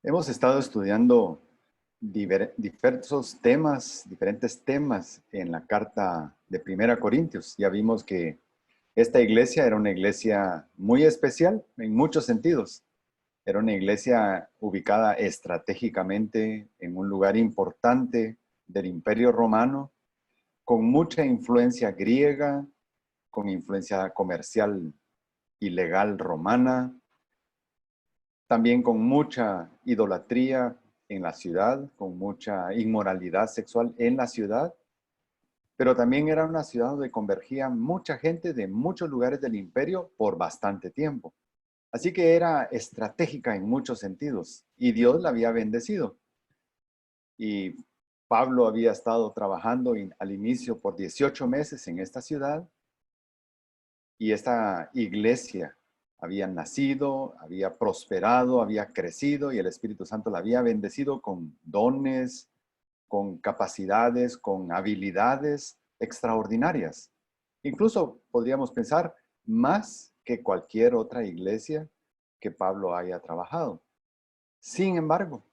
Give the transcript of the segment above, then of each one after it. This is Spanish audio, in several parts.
Hemos estado estudiando diferentes temas en la carta de Primera Corintios. Ya vimos que esta iglesia era una iglesia muy especial en muchos sentidos. Era una iglesia ubicada estratégicamente en un lugar importante del Imperio Romano, con mucha influencia griega, con influencia comercial y legal romana, también con mucha idolatría en la ciudad, con mucha inmoralidad sexual en la ciudad, pero también era una ciudad donde convergía mucha gente de muchos lugares del imperio por bastante tiempo. Así que era estratégica en muchos sentidos y Dios la había bendecido. Y Pablo había estado trabajando al inicio por 18 meses en esta ciudad y esta iglesia había nacido, había prosperado, había crecido y el Espíritu Santo la había bendecido con dones, con capacidades, con habilidades extraordinarias. Incluso podríamos pensar más que cualquier otra iglesia que Pablo haya trabajado. Sin embargo,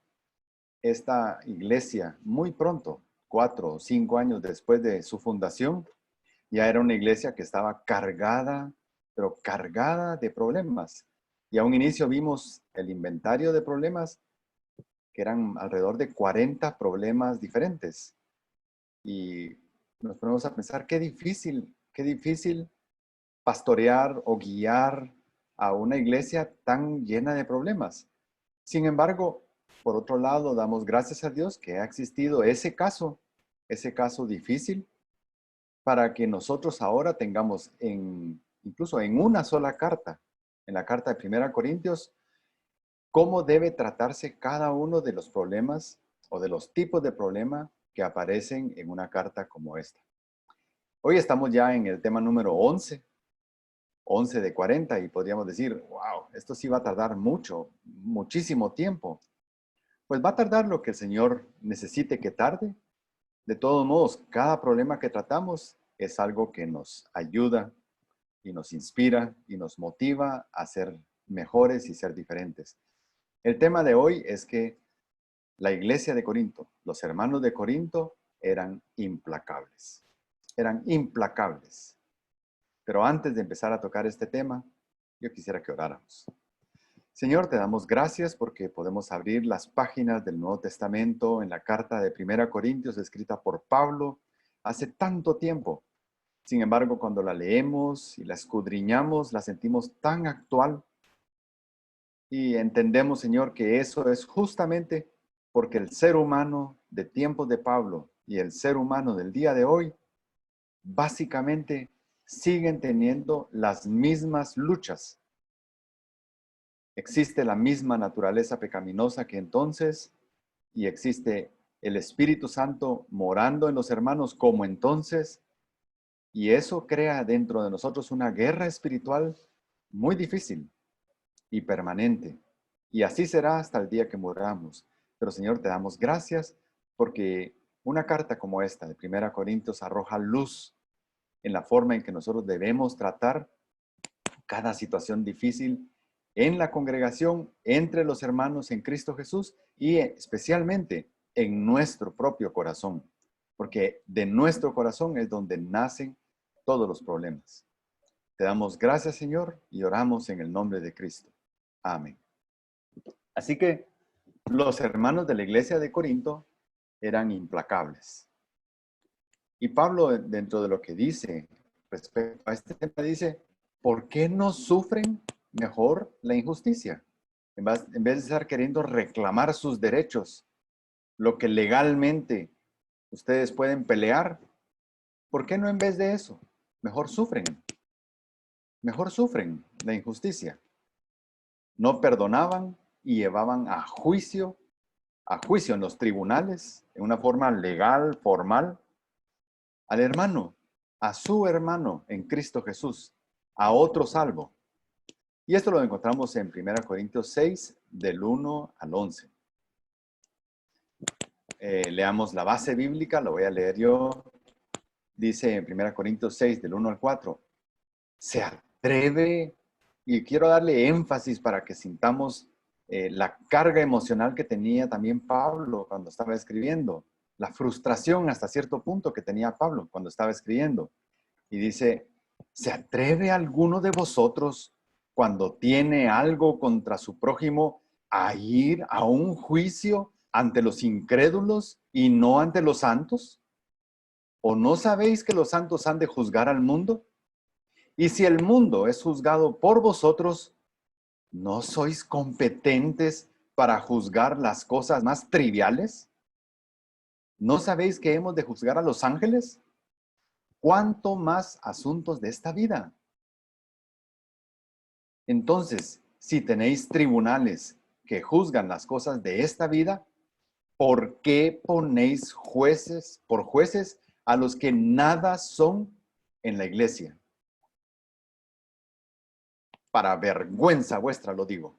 esta iglesia muy pronto, 4 o 5 años después de su fundación, ya era una iglesia que estaba cargada, pero cargada de problemas. Y a un inicio vimos el inventario de problemas, que eran alrededor de 40 problemas diferentes. Y nos ponemos a pensar qué difícil pastorear o guiar a una iglesia tan llena de problemas. Sin embargo, por otro lado, damos gracias a Dios que ha existido ese caso difícil, para que nosotros ahora tengamos incluso en una sola carta, en la carta de Primera Corintios, cómo debe tratarse cada uno de los problemas o de los tipos de problema que aparecen en una carta como esta. Hoy estamos ya en el tema número 11 de 40, y podríamos decir, wow, esto sí va a tardar muchísimo tiempo. Pues va a tardar lo que el Señor necesite que tarde. De todos modos, cada problema que tratamos es algo que nos ayuda y nos inspira y nos motiva a ser mejores y ser diferentes. El tema de hoy es que la iglesia de Corinto, los hermanos de Corinto eran implacables. Eran implacables. Pero antes de empezar a tocar este tema, yo quisiera que oráramos. Señor, te damos gracias porque podemos abrir las páginas del Nuevo Testamento en la carta de Primera Corintios escrita por Pablo hace tanto tiempo. Sin embargo, cuando la leemos y la escudriñamos, la sentimos tan actual y entendemos, Señor, que eso es justamente porque el ser humano de tiempos de Pablo y el ser humano del día de hoy básicamente siguen teniendo las mismas luchas. Existe la misma naturaleza pecaminosa que entonces, y existe el Espíritu Santo morando en los hermanos como entonces, y eso crea dentro de nosotros una guerra espiritual muy difícil y permanente. Y así será hasta el día que muramos. Pero Señor, te damos gracias porque una carta como esta de Primera Corintios arroja luz en la forma en que nosotros debemos tratar cada situación difícil en la congregación, entre los hermanos en Cristo Jesús y especialmente en nuestro propio corazón, porque de nuestro corazón es donde nacen todos los problemas. Te damos gracias, Señor, y oramos en el nombre de Cristo. Amén. Así que los hermanos de la iglesia de Corinto eran implacables. Y Pablo, dentro de lo que dice respecto a este tema, dice, ¿por qué no sufren mejor la injusticia? En vez de estar queriendo reclamar sus derechos, lo que legalmente ustedes pueden pelear, ¿por qué no en vez de eso? Mejor sufren la injusticia. No perdonaban y llevaban a juicio en los tribunales, en una forma legal, formal, al hermano, a su hermano en Cristo Jesús, a otro salvo. Y esto lo encontramos en 1 Corintios 6, del 1 al 11. Leamos la base bíblica, lo voy a leer yo. Dice en 1 Corintios 6, del 1 al 4, se atreve, y quiero darle énfasis para que sintamos la carga emocional que tenía también Pablo cuando estaba escribiendo, la frustración hasta cierto punto que tenía Pablo cuando estaba escribiendo. Y dice, ¿se atreve alguno de vosotros cuando tiene algo contra su prójimo a ir a un juicio ante los incrédulos y no ante los santos? ¿O no sabéis que los santos han de juzgar al mundo? Y si el mundo es juzgado por vosotros, ¿no sois competentes para juzgar las cosas más triviales? ¿No sabéis que hemos de juzgar a los ángeles? ¿Cuánto más asuntos de esta vida? Entonces, si tenéis tribunales que juzgan las cosas de esta vida, ¿por qué ponéis por jueces a los que nada son en la iglesia? Para vergüenza vuestra lo digo.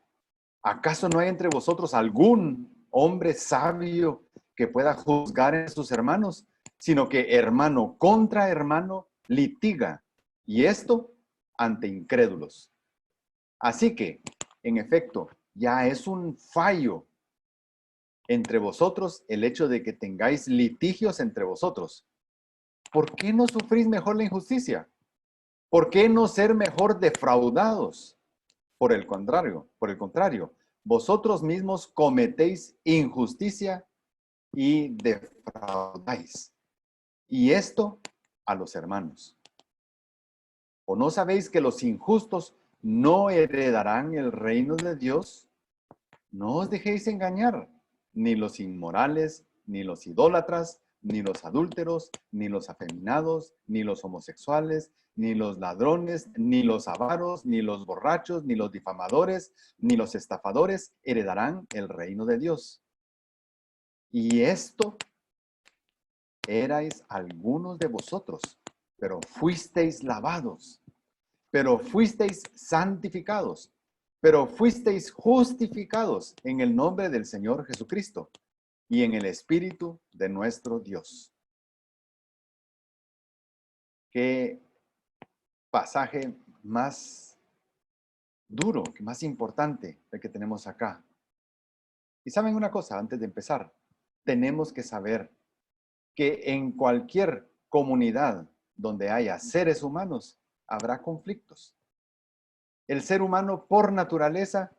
¿Acaso no hay entre vosotros algún hombre sabio que pueda juzgar a sus hermanos, sino que hermano contra hermano litiga, y esto ante incrédulos? Así que, en efecto, ya es un fallo entre vosotros el hecho de que tengáis litigios entre vosotros. ¿Por qué no sufrís mejor la injusticia? ¿Por qué no ser mejor defraudados? Por el contrario, vosotros mismos cometéis injusticia y defraudáis. Y esto a los hermanos. ¿O no sabéis que los injustos no heredarán el reino de Dios? No os dejéis engañar, ni los inmorales, ni los idólatras, ni los adúlteros, ni los afeminados, ni los homosexuales, ni los ladrones, ni los avaros, ni los borrachos, ni los difamadores, ni los estafadores heredarán el reino de Dios. Y esto erais algunos de vosotros, pero fuisteis lavados, pero fuisteis santificados, pero fuisteis justificados en el nombre del Señor Jesucristo y en el Espíritu de nuestro Dios. Qué pasaje más duro, más importante el que tenemos acá. Y saben una cosa, antes de empezar, tenemos que saber que en cualquier comunidad donde haya seres humanos, habrá conflictos. El ser humano por naturaleza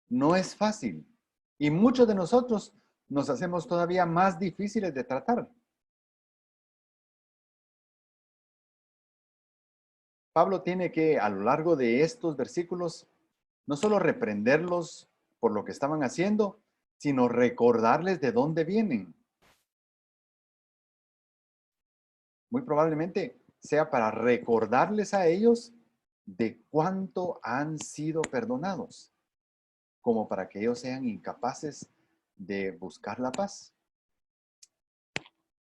no es fácil y muchos de nosotros nos hacemos todavía más difíciles de tratar. Pablo tiene que, a lo largo de estos versículos, no solo reprenderlos por lo que estaban haciendo, sino recordarles de dónde vienen. Muy probablemente sea para recordarles a ellos de cuánto han sido perdonados, como para que ellos sean incapaces de buscar la paz.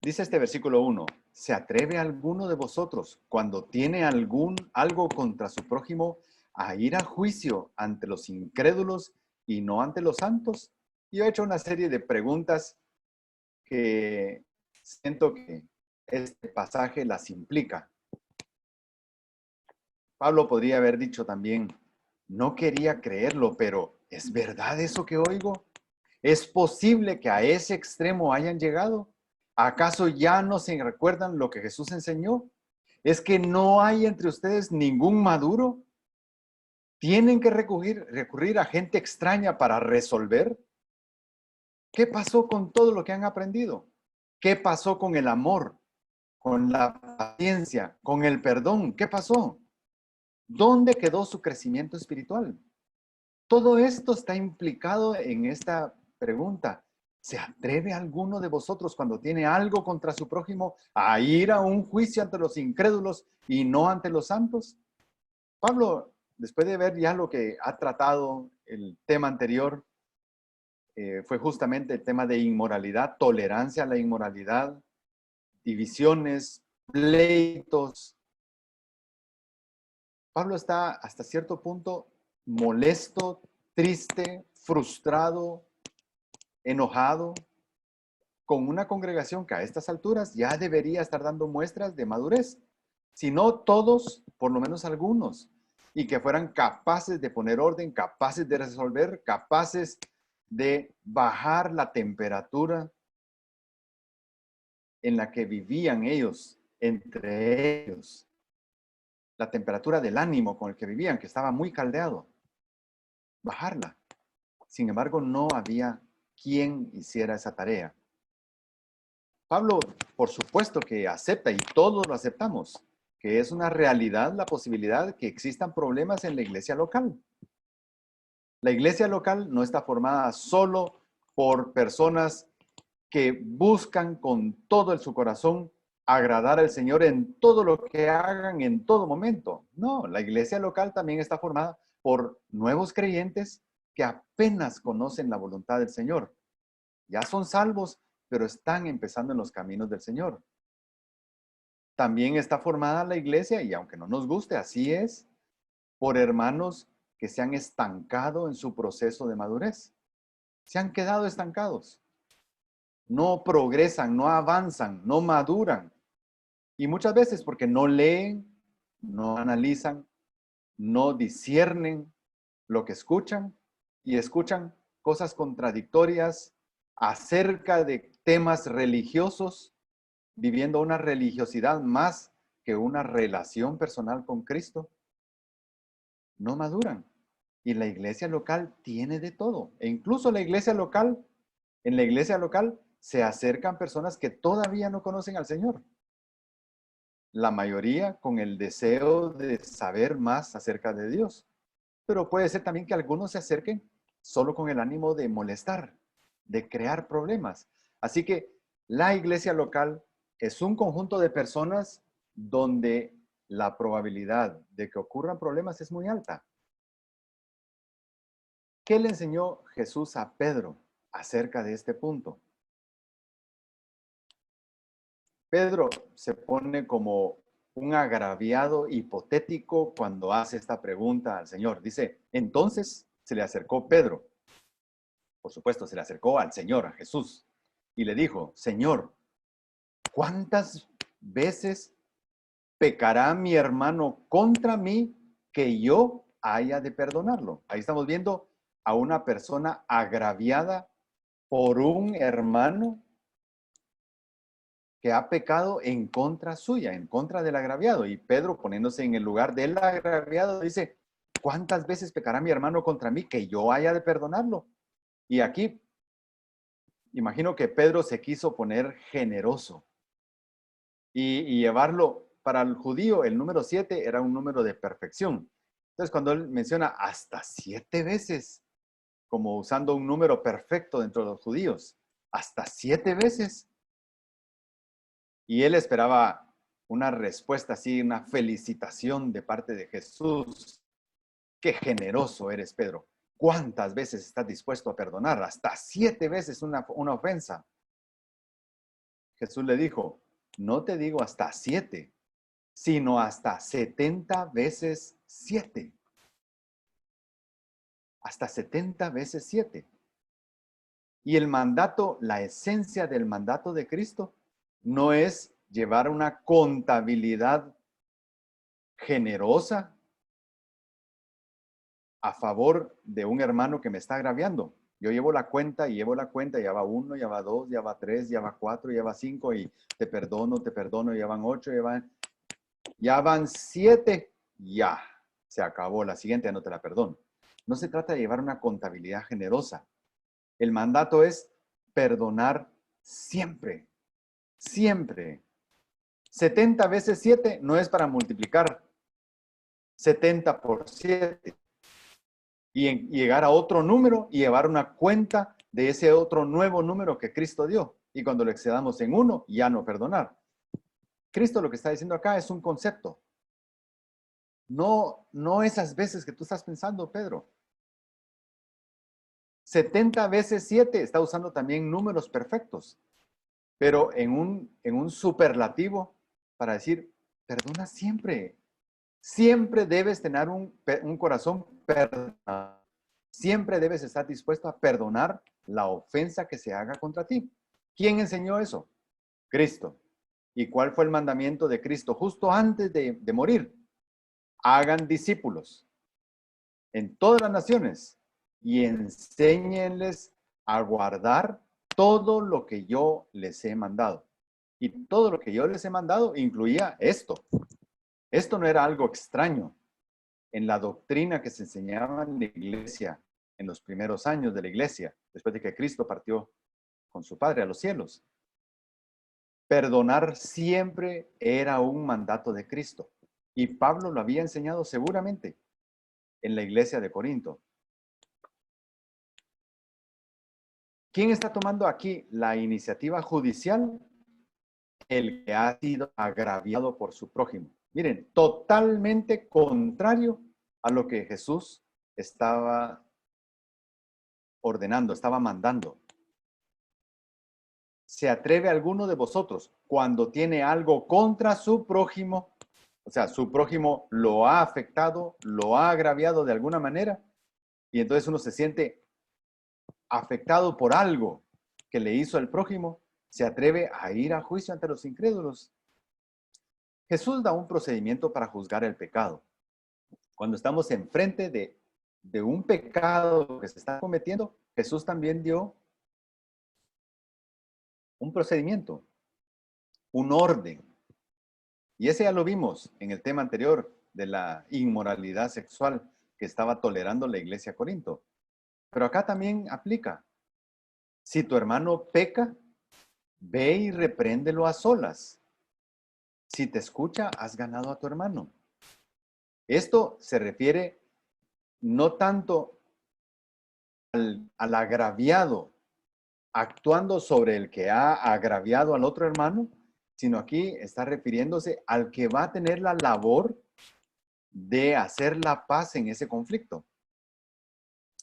Dice este versículo 1, ¿se atreve alguno de vosotros cuando tiene algo contra su prójimo a ir a juicio ante los incrédulos y no ante los santos? Yo he hecho una serie de preguntas que siento que este pasaje las implica. Pablo podría haber dicho también, no quería creerlo, pero ¿es verdad eso que oigo? ¿Es posible que a ese extremo hayan llegado? ¿Acaso ya no se recuerdan lo que Jesús enseñó? ¿Es que no hay entre ustedes ningún maduro? ¿Tienen que recurrir a gente extraña para resolver? ¿Qué pasó con todo lo que han aprendido? ¿Qué pasó con el amor, con la paciencia, con el perdón? ¿Qué pasó? ¿Dónde quedó su crecimiento espiritual? Todo esto está implicado en esta pregunta. ¿Se atreve alguno de vosotros cuando tiene algo contra su prójimo a ir a un juicio ante los incrédulos y no ante los santos? Pablo, después de ver ya lo que ha tratado el tema anterior, fue justamente el tema de inmoralidad, tolerancia a la inmoralidad, divisiones, pleitos. Pablo está hasta cierto punto molesto, triste, frustrado, enojado con una congregación que a estas alturas ya debería estar dando muestras de madurez. Si no todos, por lo menos algunos. y que fueran capaces de poner orden, capaces de resolver, capaces de bajar la temperatura en la que vivían ellos, entre ellos. La temperatura del ánimo con el que vivían, que estaba muy caldeado. Bajarla. Sin embargo, no había quien hiciera esa tarea. Pablo, por supuesto que acepta, y todos lo aceptamos, que es una realidad la posibilidad de que existan problemas en la iglesia local. La iglesia local no está formada solo por personas que buscan con todo su corazón agradar al Señor en todo lo que hagan, en todo momento. No, la iglesia local también está formada por nuevos creyentes que apenas conocen la voluntad del Señor. Ya son salvos, pero están empezando en los caminos del Señor. También está formada la iglesia, y aunque no nos guste, así es, por hermanos que se han estancado en su proceso de madurez. Se han quedado estancados. No progresan, no avanzan, no maduran. Y muchas veces porque no leen, no analizan, no disciernen lo que escuchan y escuchan cosas contradictorias acerca de temas religiosos, viviendo una religiosidad más que una relación personal con Cristo. No maduran. Y la iglesia local tiene de todo. E incluso la iglesia local, en la iglesia local se acercan personas que todavía no conocen al Señor. La mayoría con el deseo de saber más acerca de Dios. Pero puede ser también que algunos se acerquen solo con el ánimo de molestar, de crear problemas. Así que la iglesia local es un conjunto de personas donde la probabilidad de que ocurran problemas es muy alta. ¿Qué le enseñó Jesús a Pedro acerca de este punto? Pedro se pone como un agraviado hipotético cuando hace esta pregunta al Señor. Dice, entonces se le acercó Pedro. Por supuesto, se le acercó al Señor, a Jesús, y le dijo, Señor, ¿cuántas veces pecará mi hermano contra mí que yo haya de perdonarlo? Ahí estamos viendo a una persona agraviada por un hermano que ha pecado en contra suya, en contra del agraviado. Y Pedro, poniéndose en el lugar del agraviado, dice, ¿cuántas veces pecará mi hermano contra mí que yo haya de perdonarlo? Y aquí, imagino que Pedro se quiso poner generoso y llevarlo, para el judío, el número 7 era un número de perfección. Entonces, cuando él menciona hasta 7 veces, como usando un número perfecto dentro de los judíos, hasta 7 veces, y él esperaba una respuesta así, una felicitación de parte de Jesús. Qué generoso eres, Pedro. ¿Cuántas veces estás dispuesto a perdonar? Hasta 7 veces una ofensa. Jesús le dijo, no te digo hasta 7, sino hasta 70 veces 7. Hasta 70 veces 7. Y el mandato, la esencia del mandato de Cristo, no es llevar una contabilidad generosa a favor de un hermano que me está agraviando. Yo llevo la cuenta y llevo la cuenta, ya va 1, ya va 2, ya va 3, ya va 4, ya va 5 y te perdono, ya van 8, ya van 7, ya, se acabó, la siguiente ya no te la perdono. No se trata de llevar una contabilidad generosa. El mandato es perdonar siempre, siempre. 70 veces 7 no es para multiplicar 70 por 7 y llegar a otro número y llevar una cuenta de ese otro nuevo número que Cristo dio. Y cuando lo excedamos en 1, ya no perdonar. Cristo lo que está diciendo acá es un concepto. No esas veces que tú estás pensando, Pedro. 70 veces 7 está usando también números perfectos, pero en un superlativo para decir, perdona siempre. Siempre debes tener un corazón perdonador. Siempre debes estar dispuesto a perdonar la ofensa que se haga contra ti. ¿Quién enseñó eso? Cristo. ¿Y cuál fue el mandamiento de Cristo justo antes de morir? hagan discípulos en todas las naciones y enséñenles a guardar todo lo que yo les he mandado. Y todo lo que yo les he mandado incluía esto. Esto no era algo extraño en la doctrina que se enseñaba en la iglesia en los primeros años de la iglesia, después de que Cristo partió con su Padre a los cielos. Perdonar siempre era un mandato de Cristo. Y Pablo lo había enseñado seguramente en la iglesia de Corinto. ¿Quién está tomando aquí la iniciativa judicial? El que ha sido agraviado por su prójimo. Miren, totalmente contrario a lo que Jesús estaba ordenando, estaba mandando. ¿Se atreve alguno de vosotros cuando tiene algo contra su prójimo? O sea, su prójimo lo ha afectado, lo ha agraviado de alguna manera, y entonces uno se siente afectado por algo que le hizo el prójimo, se atreve a ir a juicio ante los incrédulos. Jesús da un procedimiento para juzgar el pecado. Cuando estamos enfrente de un pecado que se está cometiendo, Jesús también dio un procedimiento, un orden. Y ese ya lo vimos en el tema anterior de la inmoralidad sexual que estaba tolerando la iglesia de Corinto. Pero acá también aplica. Si tu hermano peca, ve y repréndelo a solas. Si te escucha, has ganado a tu hermano. Esto se refiere no tanto al agraviado actuando sobre el que ha agraviado al otro hermano, sino aquí está refiriéndose al que va a tener la labor de hacer la paz en ese conflicto.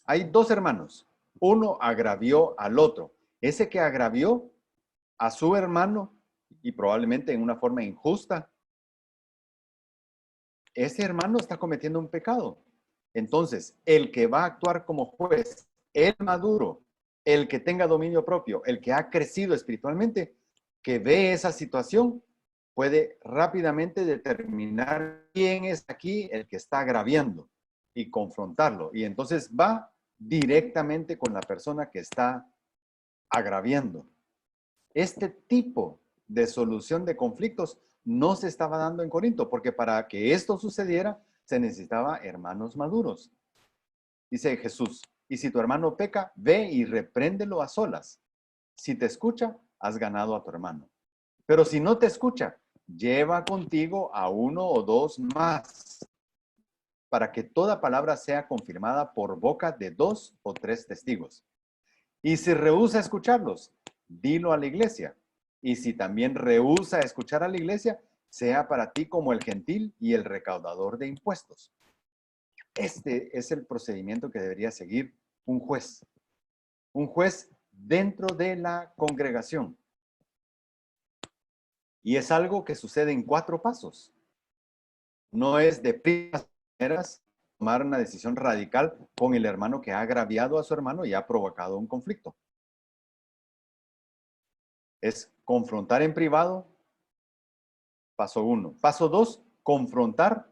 Hay dos hermanos. Uno agravió al otro. Ese que agravió a su hermano, y probablemente en una forma injusta, ese hermano está cometiendo un pecado. Entonces, el que va a actuar como juez, el maduro, el que tenga dominio propio, el que ha crecido espiritualmente, que ve esa situación, puede rápidamente determinar quién es aquí el que está agraviando y confrontarlo. Y entonces va directamente con la persona que está agraviando. Este tipo de solución de conflictos no se estaba dando en Corinto, porque para que esto sucediera se necesitaba hermanos maduros. Dice Jesús, y si tu hermano peca, ve y repréndelo a solas. Si te escucha, has ganado a tu hermano. Pero si no te escucha, lleva contigo a uno o dos más, para que toda palabra sea confirmada por boca de 2 o 3 testigos. Y si rehúsa escucharlos, dilo a la iglesia. Y si también rehúsa escuchar a la iglesia, sea para ti como el gentil y el recaudador de impuestos. Este es el procedimiento que debería seguir un juez. Un juez dentro de la congregación. Y es algo que sucede en 4 pasos. No es de primeras tomar una decisión radical con el hermano que ha agraviado a su hermano y ha provocado un conflicto. Es confrontar en privado, paso 1. Paso 2, confrontar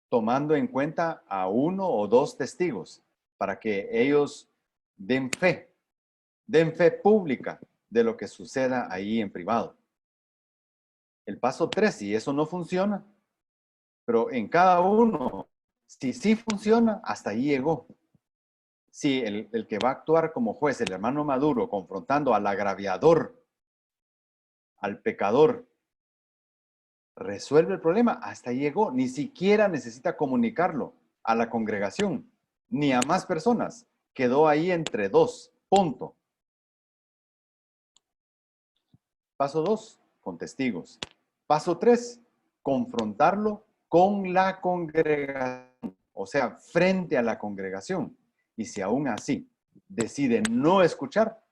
tomando en cuenta a 1 o 2 testigos para que ellos den fe pública de lo que suceda ahí en privado. El paso 3, si eso no funciona, pero en cada uno, si sí funciona, hasta ahí llegó. Si el que va a actuar como juez, el hermano maduro, confrontando al agraviador, al pecador, resuelve el problema, hasta ahí llegó. Ni siquiera necesita comunicarlo a la congregación, ni a más personas. Quedó ahí entre 2, punto. Paso 2, con testigos. Paso 3, confrontarlo con la congregación, o sea, frente a la congregación. Y si aún así decide no escuchar,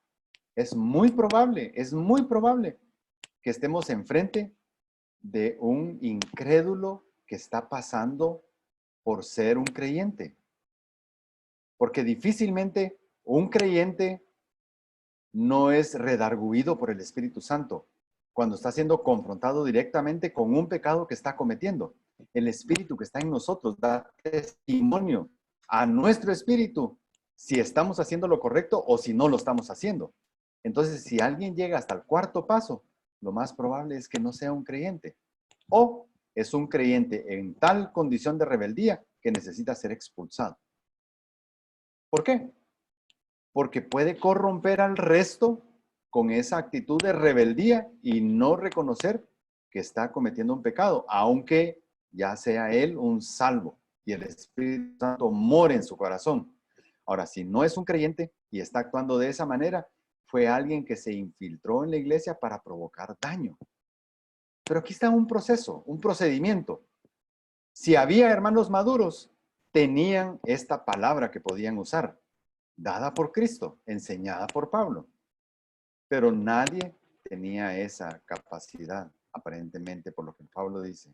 es muy probable que estemos enfrente de un incrédulo que está pasando por ser un creyente. Porque difícilmente un creyente no es redarguido por el Espíritu Santo cuando está siendo confrontado directamente con un pecado que está cometiendo. El espíritu que está en nosotros da testimonio a nuestro espíritu si estamos haciendo lo correcto o si no lo estamos haciendo. Entonces, si alguien llega hasta el cuarto paso, lo más probable es que no sea un creyente. O es un creyente en tal condición de rebeldía que necesita ser expulsado. ¿Por qué? Porque puede corromper al resto con esa actitud de rebeldía y no reconocer que está cometiendo un pecado, aunque ya sea él un salvo y el Espíritu Santo mora en su corazón. Ahora, si no es un creyente y está actuando de esa manera, fue alguien que se infiltró en la iglesia para provocar daño. Pero aquí está un proceso, un procedimiento. Si había hermanos maduros, tenían esta palabra que podían usar, dada por Cristo, enseñada por Pablo. Pero nadie tenía esa capacidad, aparentemente, por lo que Pablo dice.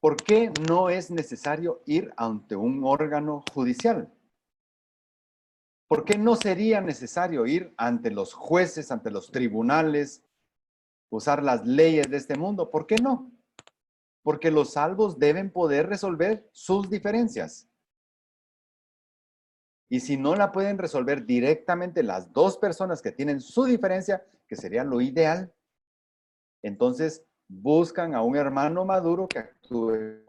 ¿Por qué no es necesario ir ante un órgano judicial? ¿Por qué no sería necesario ir ante los jueces, ante los tribunales, usar las leyes de este mundo? ¿Por qué no? Porque los salvos deben poder resolver sus diferencias. Y si no la pueden resolver directamente las dos personas que tienen su diferencia, que sería lo ideal, entonces buscan a un hermano maduro que actúe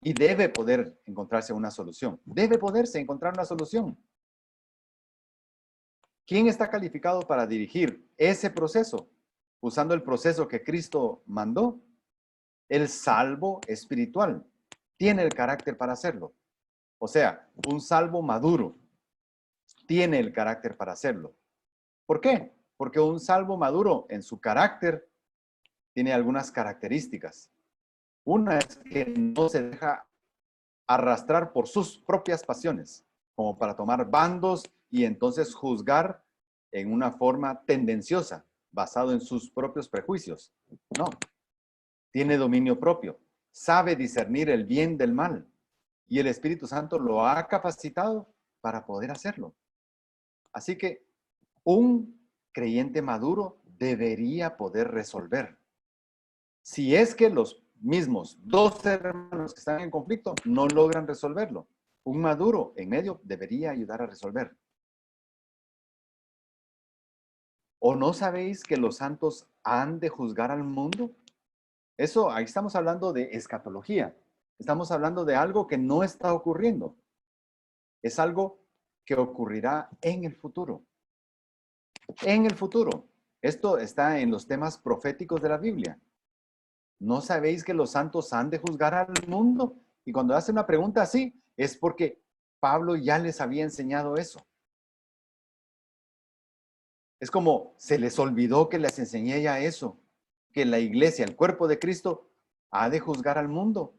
y debe poder encontrarse una solución. Debe poderse encontrar una solución. ¿Quién está calificado para dirigir ese proceso? Usando el proceso que Cristo mandó. El salvo espiritual tiene el carácter para hacerlo. O sea, un salvo maduro tiene el carácter para hacerlo. ¿Por qué? Porque un salvo maduro en su carácter tiene algunas características. Una es que no se deja arrastrar por sus propias pasiones, como para tomar bandos y entonces juzgar en una forma tendenciosa, basado en sus propios prejuicios. No, tiene dominio propio, sabe discernir el bien del mal y el Espíritu Santo lo ha capacitado para poder hacerlo. Así que un creyente maduro debería poder resolver. Si es que los mismos dos hermanos que están en conflicto no logran resolverlo, un maduro en medio debería ayudar a resolver. ¿O no sabéis que los santos han de juzgar al mundo? Eso, ahí estamos hablando de escatología. Estamos hablando de algo que no está ocurriendo. Es algo que ocurrirá en el futuro. En el futuro. Esto está en los temas proféticos de la Biblia. ¿No sabéis que los santos han de juzgar al mundo? Y cuando hace una pregunta así, es porque Pablo ya les había enseñado eso. Es como se les olvidó que les enseñé ya eso, que la iglesia, el cuerpo de Cristo, ha de juzgar al mundo.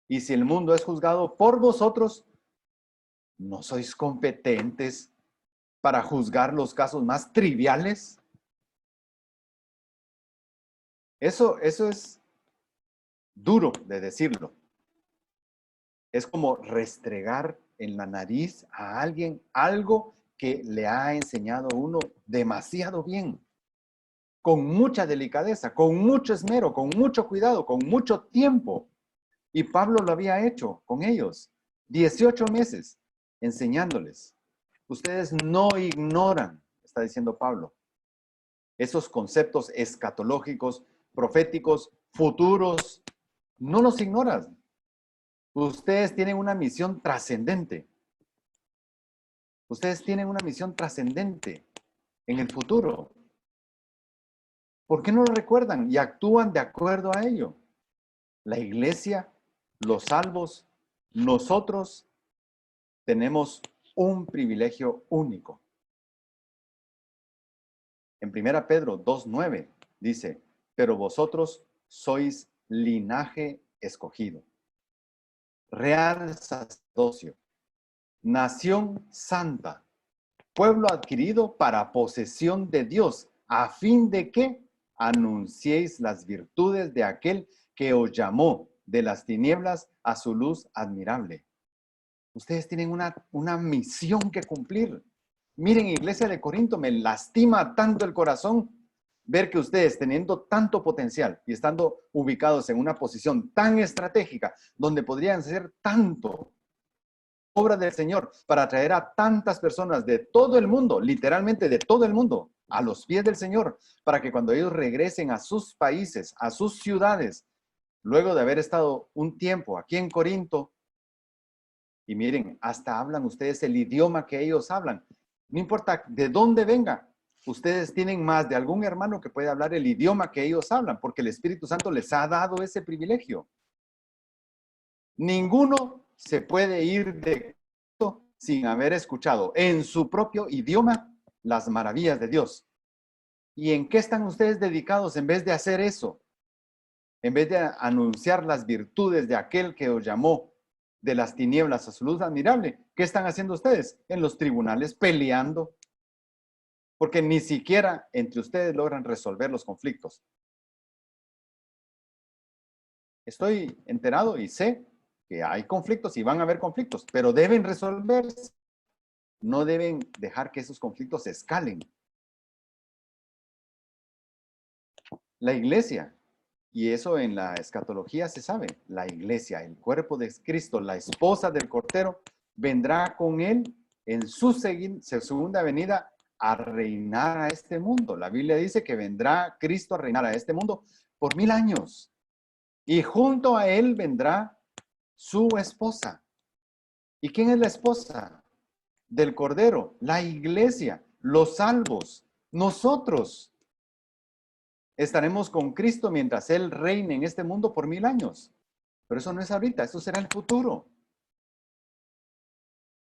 Y si el mundo es juzgado por vosotros, ¿no sois competentes para juzgar los casos más triviales? Eso es duro de decirlo. Es como restregar en la nariz a alguien algo que le ha enseñado a uno demasiado bien, con mucha delicadeza, con mucho esmero, con mucho cuidado, con mucho tiempo. Y Pablo lo había hecho con ellos, 18 meses, enseñándoles. Ustedes no ignoran, está diciendo Pablo, esos conceptos escatológicos, proféticos, futuros, no los ignoran. Ustedes tienen una misión trascendente. Ustedes tienen una misión trascendente en el futuro. ¿Por qué no lo recuerdan y actúan de acuerdo a ello? La iglesia, los salvos, nosotros tenemos un privilegio único. En 1 Pedro 2:9 dice, pero vosotros sois linaje escogido, real sacerdocio, nación santa, pueblo adquirido para posesión de Dios, a fin de que anunciéis las virtudes de aquel que os llamó de las tinieblas a su luz admirable. Ustedes tienen una misión que cumplir. Miren, iglesia de Corinto, me lastima tanto el corazón ver que ustedes, teniendo tanto potencial y estando ubicados en una posición tan estratégica, donde podrían hacer tanto obra del Señor para atraer a tantas personas de todo el mundo, literalmente de todo el mundo, a los pies del Señor, para que cuando ellos regresen a sus países, a sus ciudades, luego de haber estado un tiempo aquí en Corinto, y miren, hasta hablan ustedes el idioma que ellos hablan. No importa de dónde venga, ustedes tienen más de algún hermano que puede hablar el idioma que ellos hablan, porque el Espíritu Santo les ha dado ese privilegio. Ninguno se puede ir de Cristo sin haber escuchado en su propio idioma las maravillas de Dios. ¿Y en qué están ustedes dedicados en vez de hacer eso? En vez de anunciar las virtudes de aquel que os llamó de las tinieblas a su luz admirable, ¿qué están haciendo ustedes? En los tribunales peleando, porque ni siquiera entre ustedes logran resolver los conflictos. Estoy enterado y sé que hay conflictos y van a haber conflictos, pero deben resolverse. No deben dejar que esos conflictos escalen. La iglesia, y eso en la escatología se sabe, la iglesia, el cuerpo de Cristo, la esposa del Cordero, vendrá con él en su segunda venida a reinar a este mundo. La Biblia dice que vendrá Cristo a reinar a este mundo por 1000 años. Y junto a él vendrá su esposa. ¿Y quién es la esposa del Cordero? La iglesia, los salvos, nosotros. Estaremos con Cristo mientras Él reine en este mundo por 1000 años. Pero eso no es ahorita, eso será el futuro.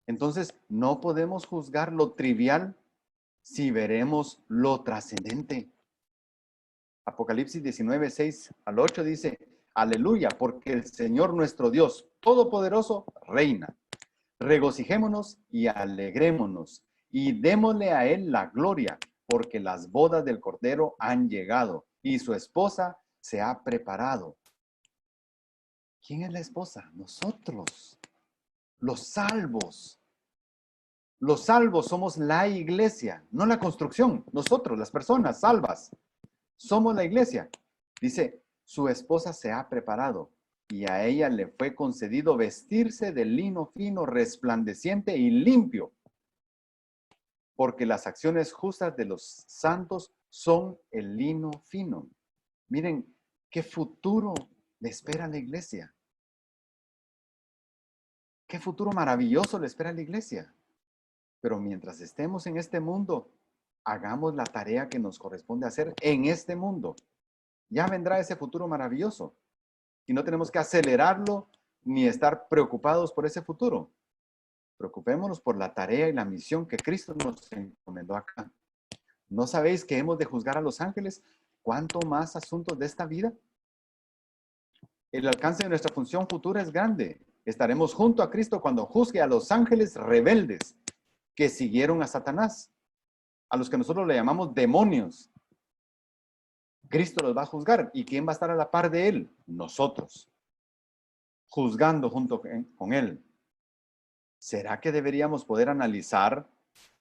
Entonces, no podemos juzgar lo trivial si veremos lo trascendente. Apocalipsis 19, 6 al 8 dice, aleluya, porque el Señor nuestro Dios Todopoderoso reina. Regocijémonos y alegrémonos y démosle a Él la gloria, porque las bodas del Cordero han llegado y su esposa se ha preparado. ¿Quién es la esposa? Nosotros, los salvos. Los salvos somos la iglesia, no la construcción. Nosotros, las personas salvas, somos la iglesia. Dice, su esposa se ha preparado y a ella le fue concedido vestirse de lino fino, resplandeciente y limpio, porque las acciones justas de los santos son el lino fino. Miren, qué futuro le espera a la iglesia. Qué futuro maravilloso le espera a la iglesia. Pero mientras estemos en este mundo, hagamos la tarea que nos corresponde hacer en este mundo. Ya vendrá ese futuro maravilloso. Y no tenemos que acelerarlo ni estar preocupados por ese futuro. Preocupémonos por la tarea y la misión que Cristo nos encomendó acá. ¿No sabéis que hemos de juzgar a los ángeles? ¿Cuánto más asuntos de esta vida? El alcance de nuestra función futura es grande. Estaremos junto a Cristo cuando juzgue a los ángeles rebeldes que siguieron a Satanás, a los que nosotros le llamamos demonios. Cristo los va a juzgar. ¿Y quién va a estar a la par de él? Nosotros, juzgando junto con él. ¿Será que deberíamos poder analizar,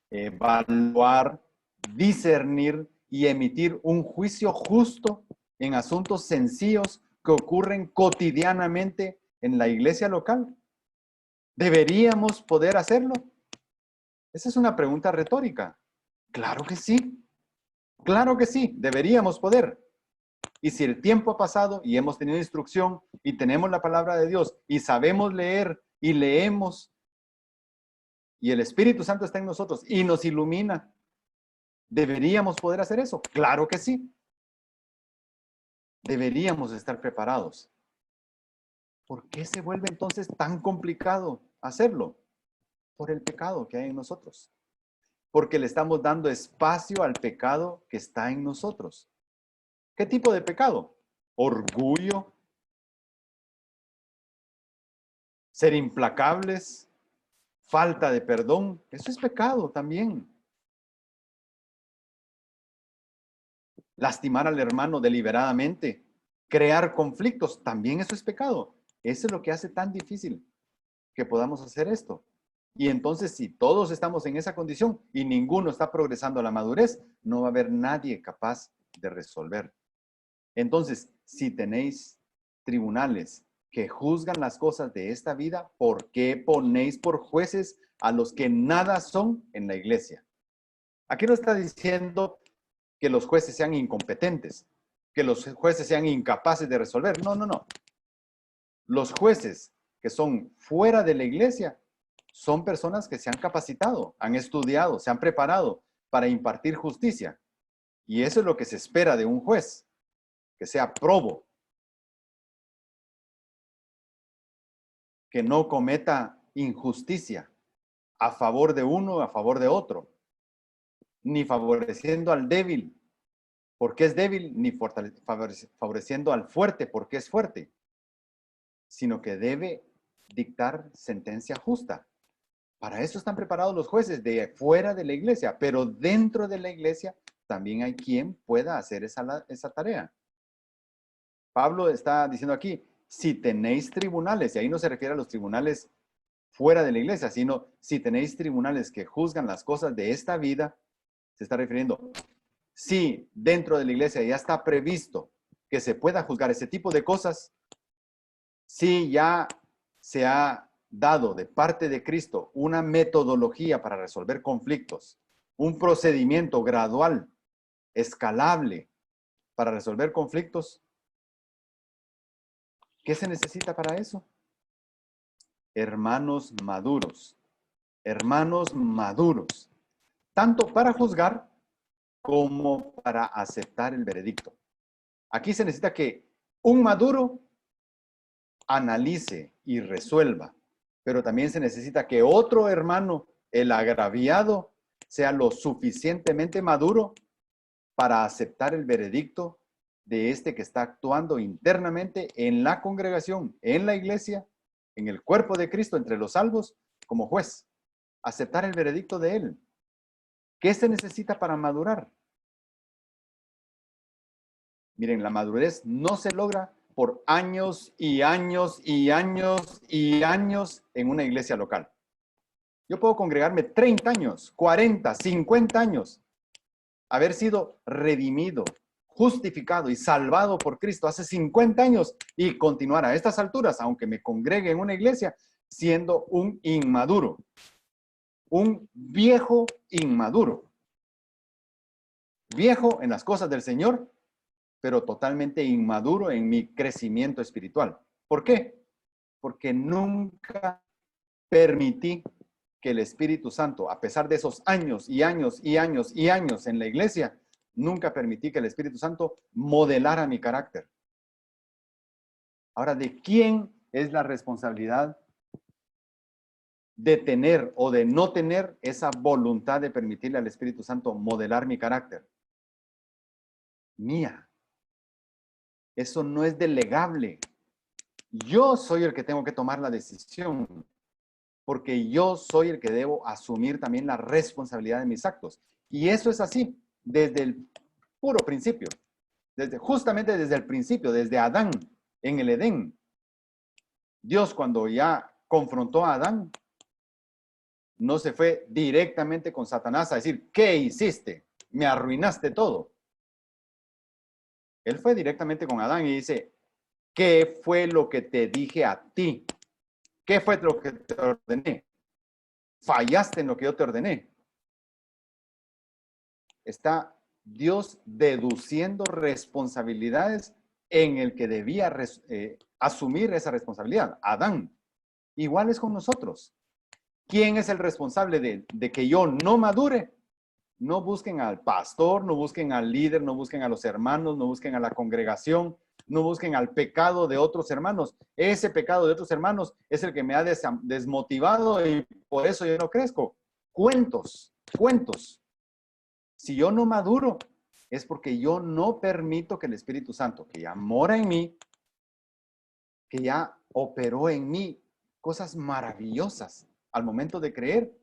evaluar, discernir y emitir un juicio justo en asuntos sencillos que ocurren cotidianamente en la iglesia local? ¿Deberíamos poder hacerlo? Esa es una pregunta retórica. Claro que sí. Claro que sí, deberíamos poder. Y si el tiempo ha pasado y hemos tenido instrucción y tenemos la palabra de Dios y sabemos leer y leemos y el Espíritu Santo está en nosotros y nos ilumina, ¿deberíamos poder hacer eso? Claro que sí. Deberíamos estar preparados. ¿Por qué se vuelve entonces tan complicado hacerlo? Por el pecado que hay en nosotros. Porque le estamos dando espacio al pecado que está en nosotros. ¿Qué tipo de pecado? Orgullo, ser implacables, falta de perdón. Eso es pecado también. Lastimar al hermano deliberadamente, crear conflictos, también eso es pecado. Eso es lo que hace tan difícil que podamos hacer esto. Y entonces, si todos estamos en esa condición y ninguno está progresando a la madurez, no va a haber nadie capaz de resolver. Entonces, si tenéis tribunales que juzgan las cosas de esta vida, ¿por qué ponéis por jueces a los que nada son en la iglesia? Aquí no está diciendo que los jueces sean incompetentes, que los jueces sean incapaces de resolver. No, no, no. Los jueces que son fuera de la iglesia son personas que se han capacitado, han estudiado, se han preparado para impartir justicia. Y eso es lo que se espera de un juez, que sea probo, que no cometa injusticia a favor de uno o a favor de otro, ni favoreciendo al débil porque es débil, ni favoreciendo al fuerte porque es fuerte, sino que debe dictar sentencia justa. Para eso están preparados los jueces de fuera de la iglesia, pero dentro de la iglesia también hay quien pueda hacer esa tarea. Pablo está diciendo aquí, si tenéis tribunales, y ahí no se refiere a los tribunales fuera de la iglesia, sino si tenéis tribunales que juzgan las cosas de esta vida, se está refiriendo, si dentro de la iglesia ya está previsto que se pueda juzgar ese tipo de cosas, si ya se ha dado de parte de Cristo una metodología para resolver conflictos, un procedimiento gradual, escalable para resolver conflictos, ¿qué se necesita para eso? Hermanos maduros, tanto para juzgar como para aceptar el veredicto. Aquí se necesita que un maduro analice y resuelva, pero también se necesita que otro hermano, el agraviado, sea lo suficientemente maduro para aceptar el veredicto de este que está actuando internamente en la congregación, en la iglesia, en el cuerpo de Cristo, entre los salvos, como juez. Aceptar el veredicto de él. ¿Qué se necesita para madurar? Miren, la madurez no se logra por años y años y años y años en una iglesia local. Yo puedo congregarme 30 años, 40, 50 años, haber sido redimido, justificado y salvado por Cristo hace 50 años y continuar a estas alturas, aunque me congregue en una iglesia, siendo un inmaduro, un viejo inmaduro. Viejo en las cosas del Señor, pero totalmente inmaduro en mi crecimiento espiritual. ¿Por qué? Porque nunca permití que el Espíritu Santo, a pesar de esos años y años y años y años en la iglesia, nunca permití que el Espíritu Santo modelara mi carácter. Ahora, ¿de quién es la responsabilidad de tener o de no tener esa voluntad de permitirle al Espíritu Santo modelar mi carácter? Mía. Eso no es delegable. Yo soy el que tengo que tomar la decisión, porque yo soy el que debo asumir también la responsabilidad de mis actos. Y eso es así, desde el puro principio, justamente desde el principio, desde Adán, en el Edén. Dios, cuando ya confrontó a Adán, no se fue directamente con Satanás a decir, ¿qué hiciste? Me arruinaste todo. Él fue directamente con Adán y dice, ¿qué fue lo que te dije a ti? ¿Qué fue lo que te ordené? Fallaste en lo que yo te ordené. Está Dios deduciendo responsabilidades en el que debía asumir esa responsabilidad. Adán. Igual es con nosotros. ¿Quién es el responsable de que yo no madure? No busquen al pastor, no busquen al líder, no busquen a los hermanos, no busquen a la congregación, no busquen al pecado de otros hermanos. Ese pecado de otros hermanos es el que me ha desmotivado y por eso yo no crezco. Cuentos. Si yo no maduro, es porque yo no permito que el Espíritu Santo, que ya mora en mí, que ya operó en mí cosas maravillosas al momento de creer,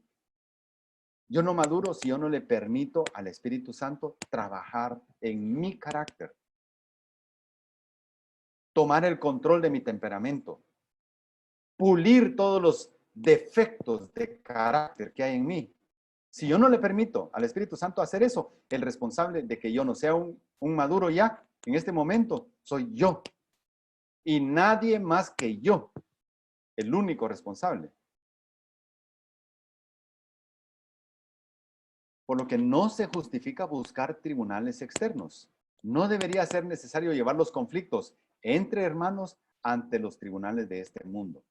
yo no maduro si yo no le permito al Espíritu Santo trabajar en mi carácter, tomar el control de mi temperamento, pulir todos los defectos de carácter que hay en mí. Si yo no le permito al Espíritu Santo hacer eso, el responsable de que yo no sea un maduro ya, en este momento, soy yo. Y nadie más que yo, el único responsable. Por lo que no se justifica buscar tribunales externos. No debería ser necesario llevar los conflictos entre hermanos ante los tribunales de este mundo.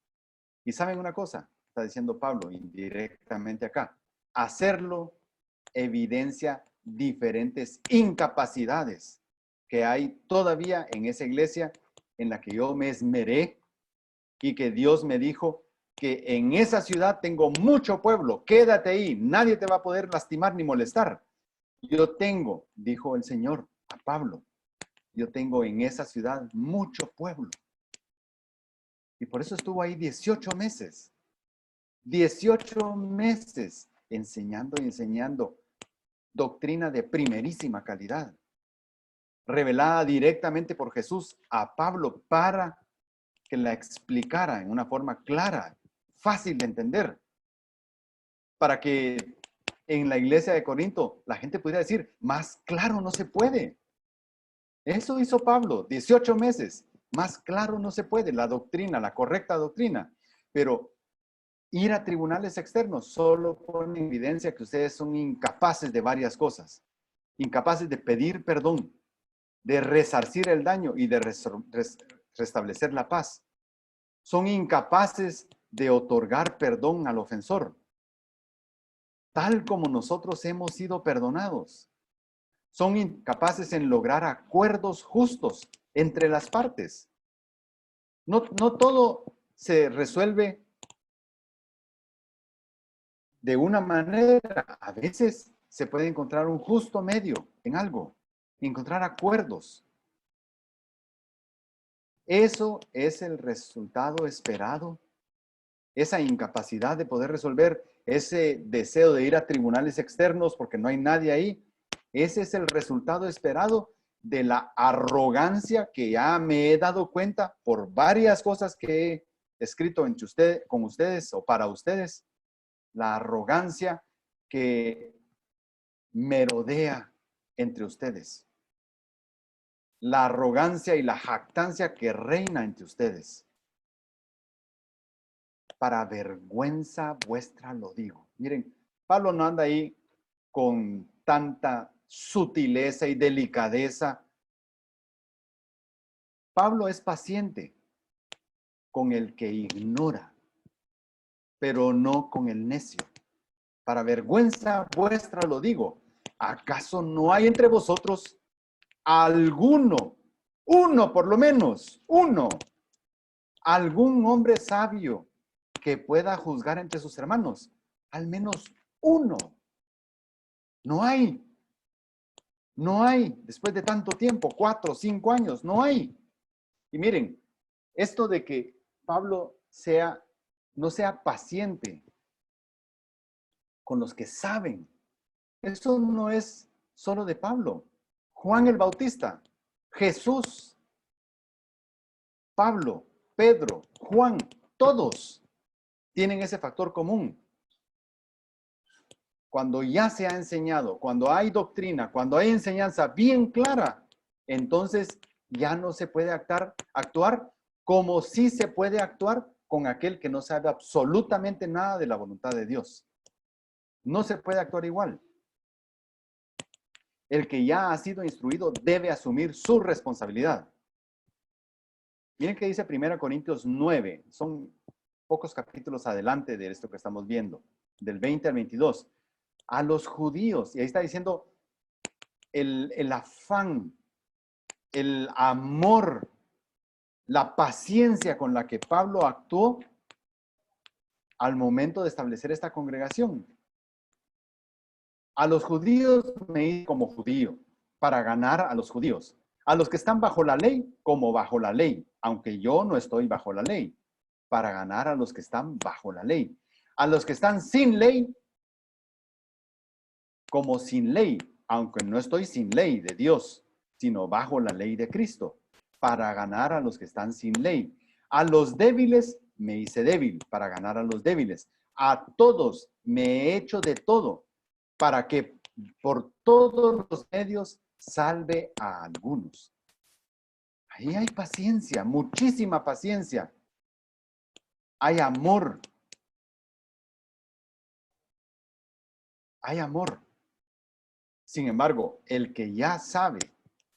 Y saben una cosa, está diciendo Pablo indirectamente acá, hacerlo evidencia diferentes incapacidades que hay todavía en esa iglesia en la que yo me esmeré y que Dios me dijo que en esa ciudad tengo mucho pueblo, quédate ahí, nadie te va a poder lastimar ni molestar. Yo tengo, dijo el Señor a Pablo, yo tengo en esa ciudad mucho pueblo. Y por eso estuvo ahí 18 meses. 18 meses enseñando y enseñando doctrina de primerísima calidad, revelada directamente por Jesús a Pablo para que la explicara en una forma clara, fácil de entender, para que en la iglesia de Corinto la gente pudiera decir, más claro no se puede. Eso hizo Pablo, 18 meses, más claro no se puede, la doctrina, la correcta doctrina, pero ir a tribunales externos solo pone en evidencia que ustedes son incapaces de varias cosas, incapaces de pedir perdón, de resarcir el daño y de restablecer la paz. Son incapaces de otorgar perdón al ofensor, tal como nosotros hemos sido perdonados. Son incapaces en lograr acuerdos justos entre las partes. No todo se resuelve de una manera. A veces se puede encontrar un justo medio en algo, encontrar acuerdos. Eso es el resultado esperado. Esa incapacidad de poder resolver, ese deseo de ir a tribunales externos porque no hay nadie ahí, ese es el resultado esperado de la arrogancia que ya me he dado cuenta por varias cosas que he escrito con ustedes o para ustedes. La arrogancia que merodea entre ustedes. La arrogancia y la jactancia que reina entre ustedes. Para vergüenza vuestra lo digo. Miren, Pablo no anda ahí con tanta sutileza y delicadeza. Pablo es paciente con el que ignora, pero no con el necio. Para vergüenza vuestra lo digo. ¿Acaso no hay entre vosotros alguno, uno por lo menos, uno, algún hombre sabio que pueda juzgar entre sus hermanos? Al menos uno. No hay. No hay. Después de tanto tiempo, 4, 5 años, no hay. Y miren, esto de que Pablo no sea paciente con los que saben, eso no es solo de Pablo. Juan el Bautista, Jesús, Pablo, Pedro, Juan, todos tienen ese factor común. Cuando ya se ha enseñado, cuando hay doctrina, cuando hay enseñanza bien clara, entonces ya no se puede actuar como si se puede actuar con aquel que no sabe absolutamente nada de la voluntad de Dios. No se puede actuar igual. El que ya ha sido instruido debe asumir su responsabilidad. Miren que dice 1 Corintios 9, son pocos capítulos adelante de esto que estamos viendo, del 20 al 22. A los judíos, y ahí está diciendo el afán, el amor, la paciencia con la que Pablo actuó al momento de establecer esta congregación. A los judíos me hice como judío, para ganar a los judíos. A los que están bajo la ley, como bajo la ley, aunque yo no estoy bajo la ley, para ganar a los que están bajo la ley. A los que están sin ley, como sin ley, aunque no estoy sin ley de Dios, sino bajo la ley de Cristo, para ganar a los que están sin ley. A los débiles me hice débil, para ganar a los débiles. A todos me he hecho de todo, para que por todos los medios salve a algunos. Ahí hay paciencia, muchísima paciencia. Hay amor. Hay amor. Sin embargo, el que ya sabe,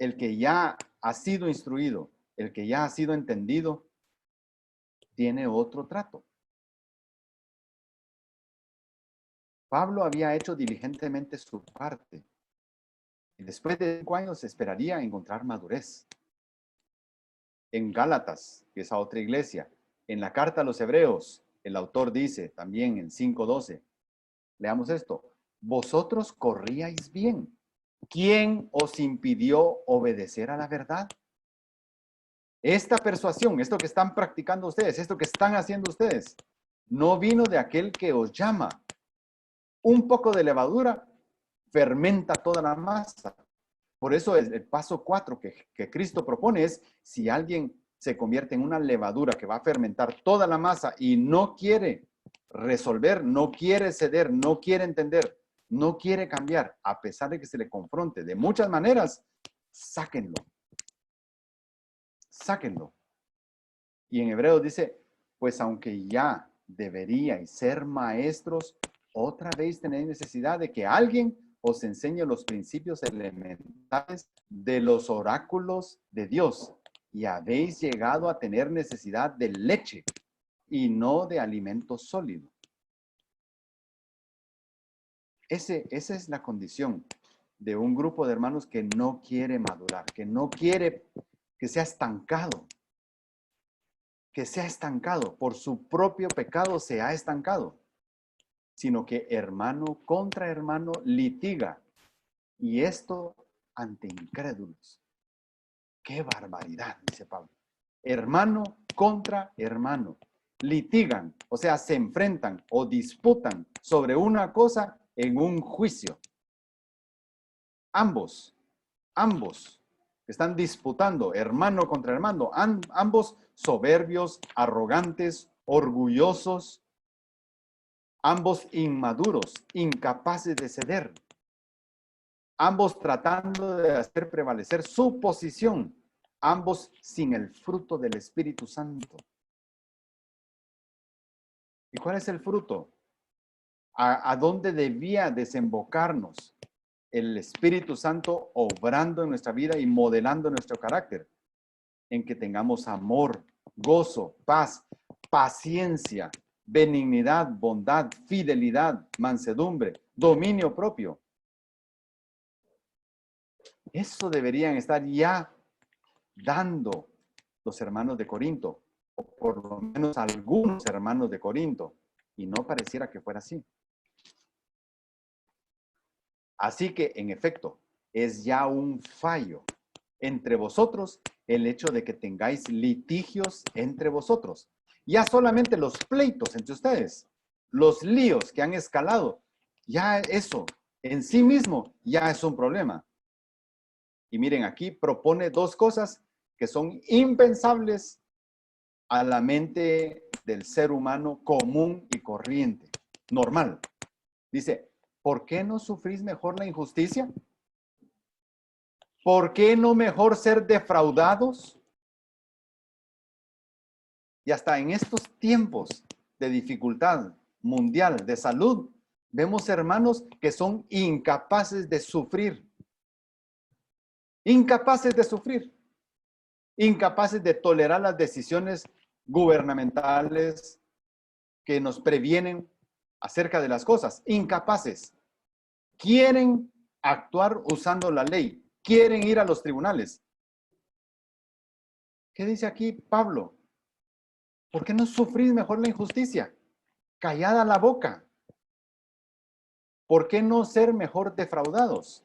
el que ya ha sido instruido, el que ya ha sido entendido, tiene otro trato. Pablo había hecho diligentemente su parte. Y después de 5 años esperaría encontrar madurez. En Gálatas, que es a otra iglesia, en la carta a los Hebreos, el autor dice también en 5:12, leamos esto, vosotros corríais bien. ¿Quién os impidió obedecer a la verdad? Esta persuasión, esto que están practicando ustedes, esto que están haciendo ustedes, no vino de aquel que os llama. Un poco de levadura fermenta toda la masa. Por eso el paso 4 que Cristo propone es, si alguien se convierte en una levadura que va a fermentar toda la masa y no quiere resolver, no quiere ceder, no quiere entender, no quiere cambiar, a pesar de que se le confronte de muchas maneras, sáquenlo. Sáquenlo. Y en Hebreos dice, pues aunque ya deberíais ser maestros, otra vez tenéis necesidad de que alguien os enseñe los principios elementales de los oráculos de Dios. Y habéis llegado a tener necesidad de leche y no de alimento sólido. Esa es la condición de un grupo de hermanos que no quiere madurar, que no quiere, que sea estancado. Que sea estancado, por su propio pecado se ha estancado, sino que hermano contra hermano litiga, y esto ante incrédulos. ¡Qué barbaridad!, dice Pablo. Hermano contra hermano, litigan, o sea, se enfrentan o disputan sobre una cosa en un juicio. Ambos están disputando, hermano contra hermano, ambos soberbios, arrogantes, orgullosos, ambos inmaduros, incapaces de ceder, ambos tratando de hacer prevalecer su posición, ambos sin el fruto del Espíritu Santo. ¿Y cuál es el fruto? ¿A dónde debía desembocarnos el Espíritu Santo obrando en nuestra vida y modelando nuestro carácter? En que tengamos amor, gozo, paz, paciencia, benignidad, bondad, fidelidad, mansedumbre, dominio propio. Eso deberían estar ya dando los hermanos de Corinto, o por lo menos algunos hermanos de Corinto, y no pareciera que fuera así. Así que, en efecto, es ya un fallo entre vosotros el hecho de que tengáis litigios entre vosotros. Ya solamente los pleitos entre ustedes, los líos que han escalado, ya eso en sí mismo ya es un problema. Y miren, aquí propone 2 cosas que son impensables a la mente del ser humano común y corriente, normal. Dice, ¿por qué no sufrís mejor la injusticia? ¿Por qué no mejor ser defraudados? Y hasta en estos tiempos de dificultad mundial, de salud, vemos hermanos que son incapaces de sufrir. Incapaces de sufrir. Incapaces de tolerar las decisiones gubernamentales que nos previenen acerca de las cosas. Incapaces. Quieren actuar usando la ley. Quieren ir a los tribunales. ¿Qué dice aquí Pablo? ¿Por qué no sufrís mejor la injusticia? Callada la boca. ¿Por qué no ser mejor defraudados?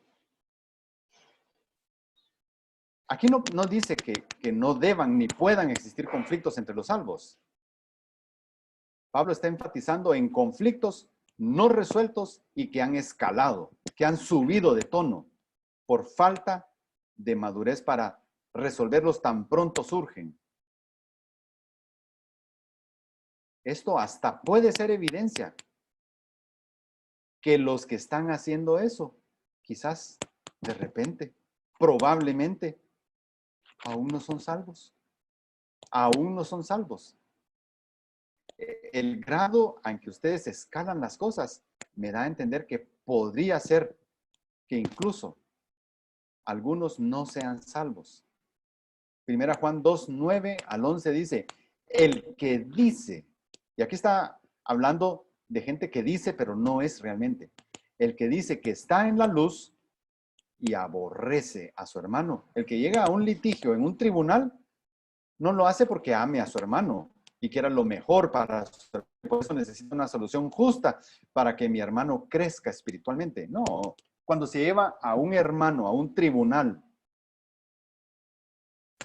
Aquí no dice que no deban ni puedan existir conflictos entre los salvos. Pablo está enfatizando en conflictos no resueltos y que han escalado, que han subido de tono por falta de madurez para resolverlos tan pronto surgen. Esto hasta puede ser evidencia que los que están haciendo eso, quizás de repente, probablemente, aún no son salvos. Aún no son salvos. El grado en que ustedes escalan las cosas me da a entender que podría ser que incluso algunos no sean salvos. Primera Juan 2, 9 al 11 dice, el que dice, y aquí está hablando de gente que dice, pero no es realmente, el que dice que está en la luz y aborrece a su hermano. El que llega a un litigio en un tribunal, no lo hace porque ame a su hermano y quiera lo mejor para su hermano. Por eso necesita una solución justa para que mi hermano crezca espiritualmente. No, cuando se lleva a un hermano a un tribunal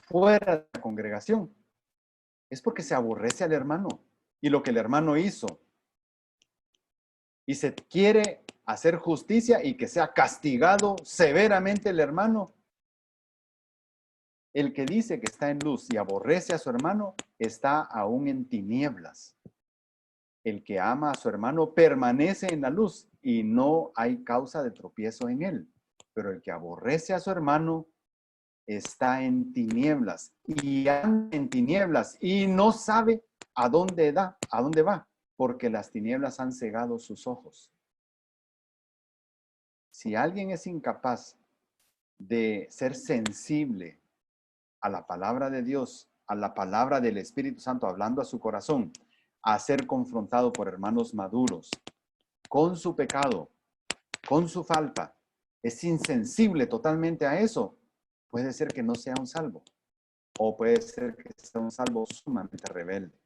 fuera de la congregación, es porque se aborrece al hermano y lo que el hermano hizo. Y se quiere hacer justicia y que sea castigado severamente el hermano. El que dice que está en luz y aborrece a su hermano, está aún en tinieblas. El que ama a su hermano permanece en la luz y no hay causa de tropiezo en él. Pero el que aborrece a su hermano está en tinieblas y anda en tinieblas y no sabe a dónde va, porque las tinieblas han cegado sus ojos. Si alguien es incapaz de ser sensible a la palabra de Dios, a la palabra del Espíritu Santo hablando a su corazón, a ser confrontado por hermanos maduros, con su pecado, con su falta, es insensible totalmente a eso, puede ser que no sea un salvo, o puede ser que sea un salvo sumamente rebelde.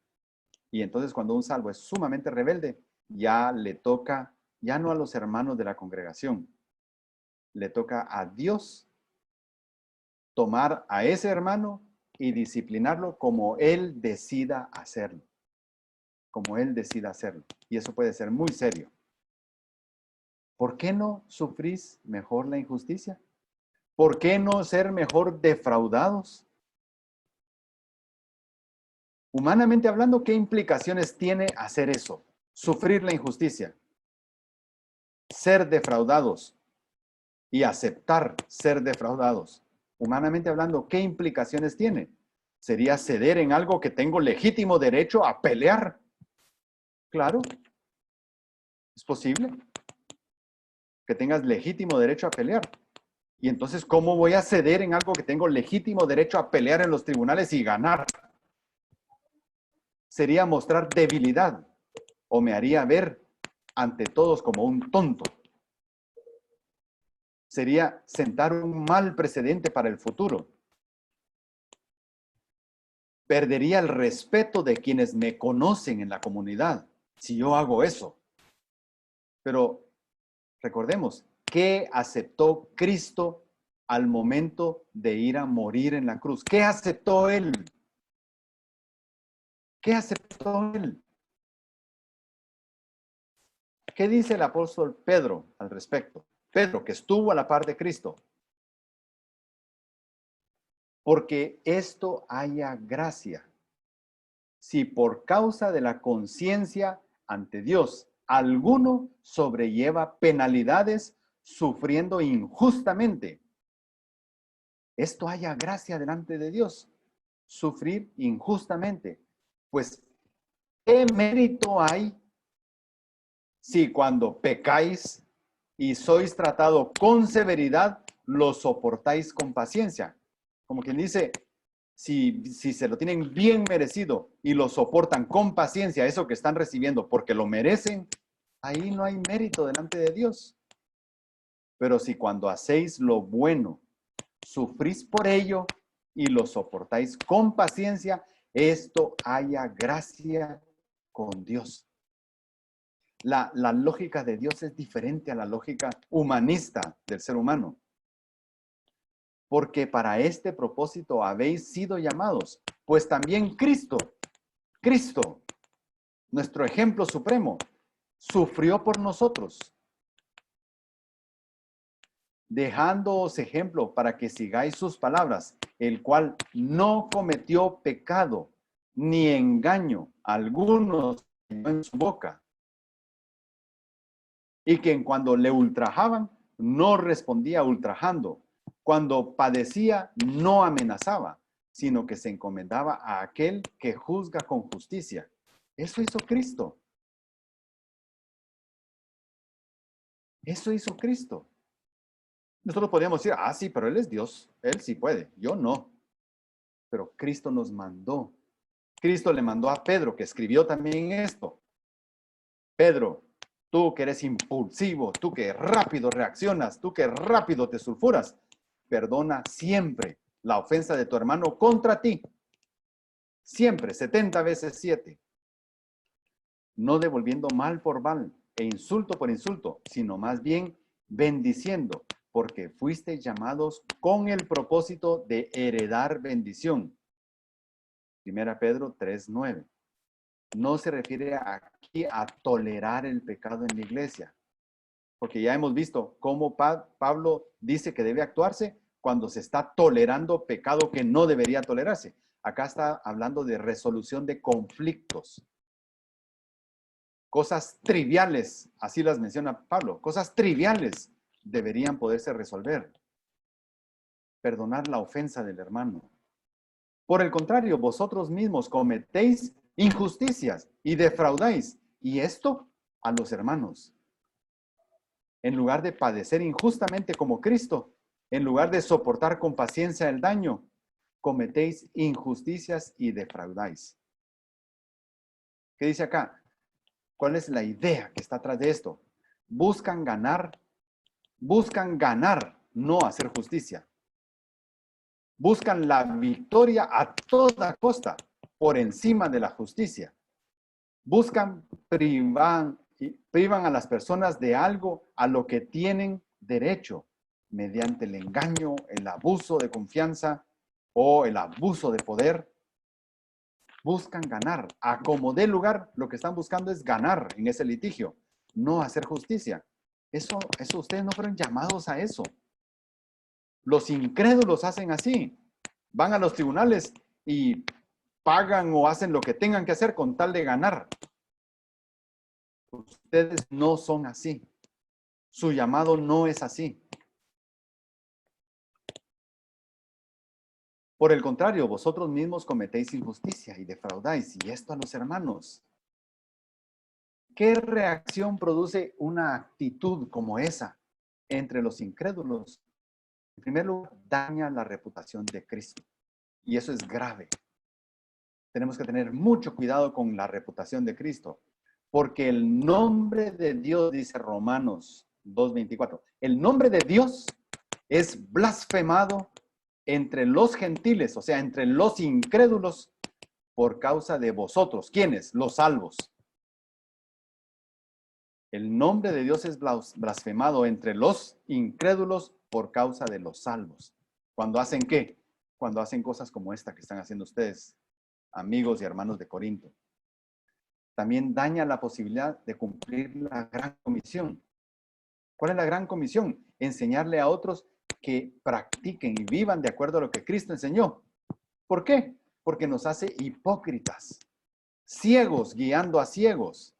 Y entonces cuando un salvo es sumamente rebelde, ya le toca, ya no a los hermanos de la congregación, le toca a Dios tomar a ese hermano y disciplinarlo como Él decida hacerlo. Como Él decida hacerlo. Y eso puede ser muy serio. ¿Por qué no sufrís mejor la injusticia? ¿Por qué no ser mejor defraudados? Humanamente hablando, ¿qué implicaciones tiene hacer eso? Sufrir la injusticia, ser defraudados y aceptar ser defraudados. Humanamente hablando, ¿qué implicaciones tiene? Sería ceder en algo que tengo legítimo derecho a pelear. Claro, es posible que tengas legítimo derecho a pelear. Y entonces, ¿cómo voy a ceder en algo que tengo legítimo derecho a pelear en los tribunales y ganar? Sería mostrar debilidad o me haría ver ante todos como un tonto. Sería sentar un mal precedente para el futuro. Perdería el respeto de quienes me conocen en la comunidad si yo hago eso. Pero recordemos, ¿qué aceptó Cristo al momento de ir a morir en la cruz? ¿Qué aceptó Él? ¿Qué aceptó Él? ¿Qué dice el apóstol Pedro al respecto? Pedro, que estuvo a la par de Cristo. Porque esto haya gracia. Si por causa de la conciencia ante Dios alguno sobrelleva penalidades sufriendo injustamente, esto haya gracia delante de Dios. Sufrir injustamente. Pues, ¿qué mérito hay si cuando pecáis y sois tratado con severidad, lo soportáis con paciencia? Como quien dice, si se lo tienen bien merecido y lo soportan con paciencia, eso que están recibiendo porque lo merecen, ahí no hay mérito delante de Dios. Pero si cuando hacéis lo bueno, sufrís por ello y lo soportáis con paciencia, esto haya gracia con Dios. La lógica de Dios es diferente a la lógica humanista del ser humano. Porque para este propósito habéis sido llamados, pues también Cristo, nuestro ejemplo supremo, sufrió por nosotros, dejándoos ejemplo para que sigáis sus palabras, el cual no cometió pecado ni engaño alguno en su boca. y que cuando le ultrajaban, no respondía ultrajando. Cuando padecía, no amenazaba, sino que se encomendaba a aquel que juzga con justicia. Eso hizo Cristo. Eso hizo Cristo. Nosotros podríamos decir, sí, pero Él es Dios. Él sí puede, yo no. Pero Cristo nos mandó. Cristo le mandó a Pedro, que escribió también esto. Pedro, tú que eres impulsivo, tú que rápido reaccionas, tú que rápido te sulfuras, perdona siempre la ofensa de tu hermano contra ti. Siempre, 70 veces 7. No devolviendo mal por mal e insulto por insulto, sino más bien bendiciendo, porque fuiste llamados con el propósito de heredar bendición. 1 Pedro 3:9. No se refiere aquí a tolerar el pecado en la iglesia, porque ya hemos visto cómo Pablo dice que debe actuarse cuando se está tolerando pecado que no debería tolerarse. Acá está hablando de resolución de conflictos. Cosas triviales, así las menciona Pablo, cosas triviales deberían poderse resolver. Perdonar la ofensa del hermano. Por el contrario, vosotros mismos cometéis injusticias y defraudáis, y esto a los hermanos. En lugar de padecer injustamente como Cristo, en lugar de soportar con paciencia el daño, cometéis injusticias y defraudáis. ¿Qué dice acá? ¿Cuál es la idea que está atrás de esto? Buscan ganar, no hacer justicia. Buscan la victoria a toda costa, por encima de la justicia. Buscan, privan a las personas de algo a lo que tienen derecho, mediante el engaño, el abuso de confianza o el abuso de poder. Buscan ganar. A como dé lugar, lo que están buscando es ganar en ese litigio, no hacer justicia. Eso ustedes no fueron llamados a eso. Los incrédulos hacen así. Van a los tribunales y pagan o hacen lo que tengan que hacer con tal de ganar. Ustedes no son así. Su llamado no es así. Por el contrario, vosotros mismos cometéis injusticia y defraudáis, y esto a los hermanos. ¿Qué reacción produce una actitud como esa entre los incrédulos? En primer lugar, daña la reputación de Cristo. Y eso es grave. Tenemos que tener mucho cuidado con la reputación de Cristo. Porque el nombre de Dios, dice Romanos 2:24, el nombre de Dios es blasfemado entre los gentiles, o sea, entre los incrédulos, por causa de vosotros. ¿Quiénes? Los salvos. El nombre de Dios es blasfemado entre los incrédulos por causa de los salvos. ¿Cuando hacen qué? Cuando hacen cosas como esta que están haciendo ustedes, amigos y hermanos de Corinto. También daña la posibilidad de cumplir la gran comisión. ¿Cuál es la gran comisión? Enseñarle a otros que practiquen y vivan de acuerdo a lo que Cristo enseñó. ¿Por qué? Porque nos hace hipócritas, ciegos guiando a ciegos.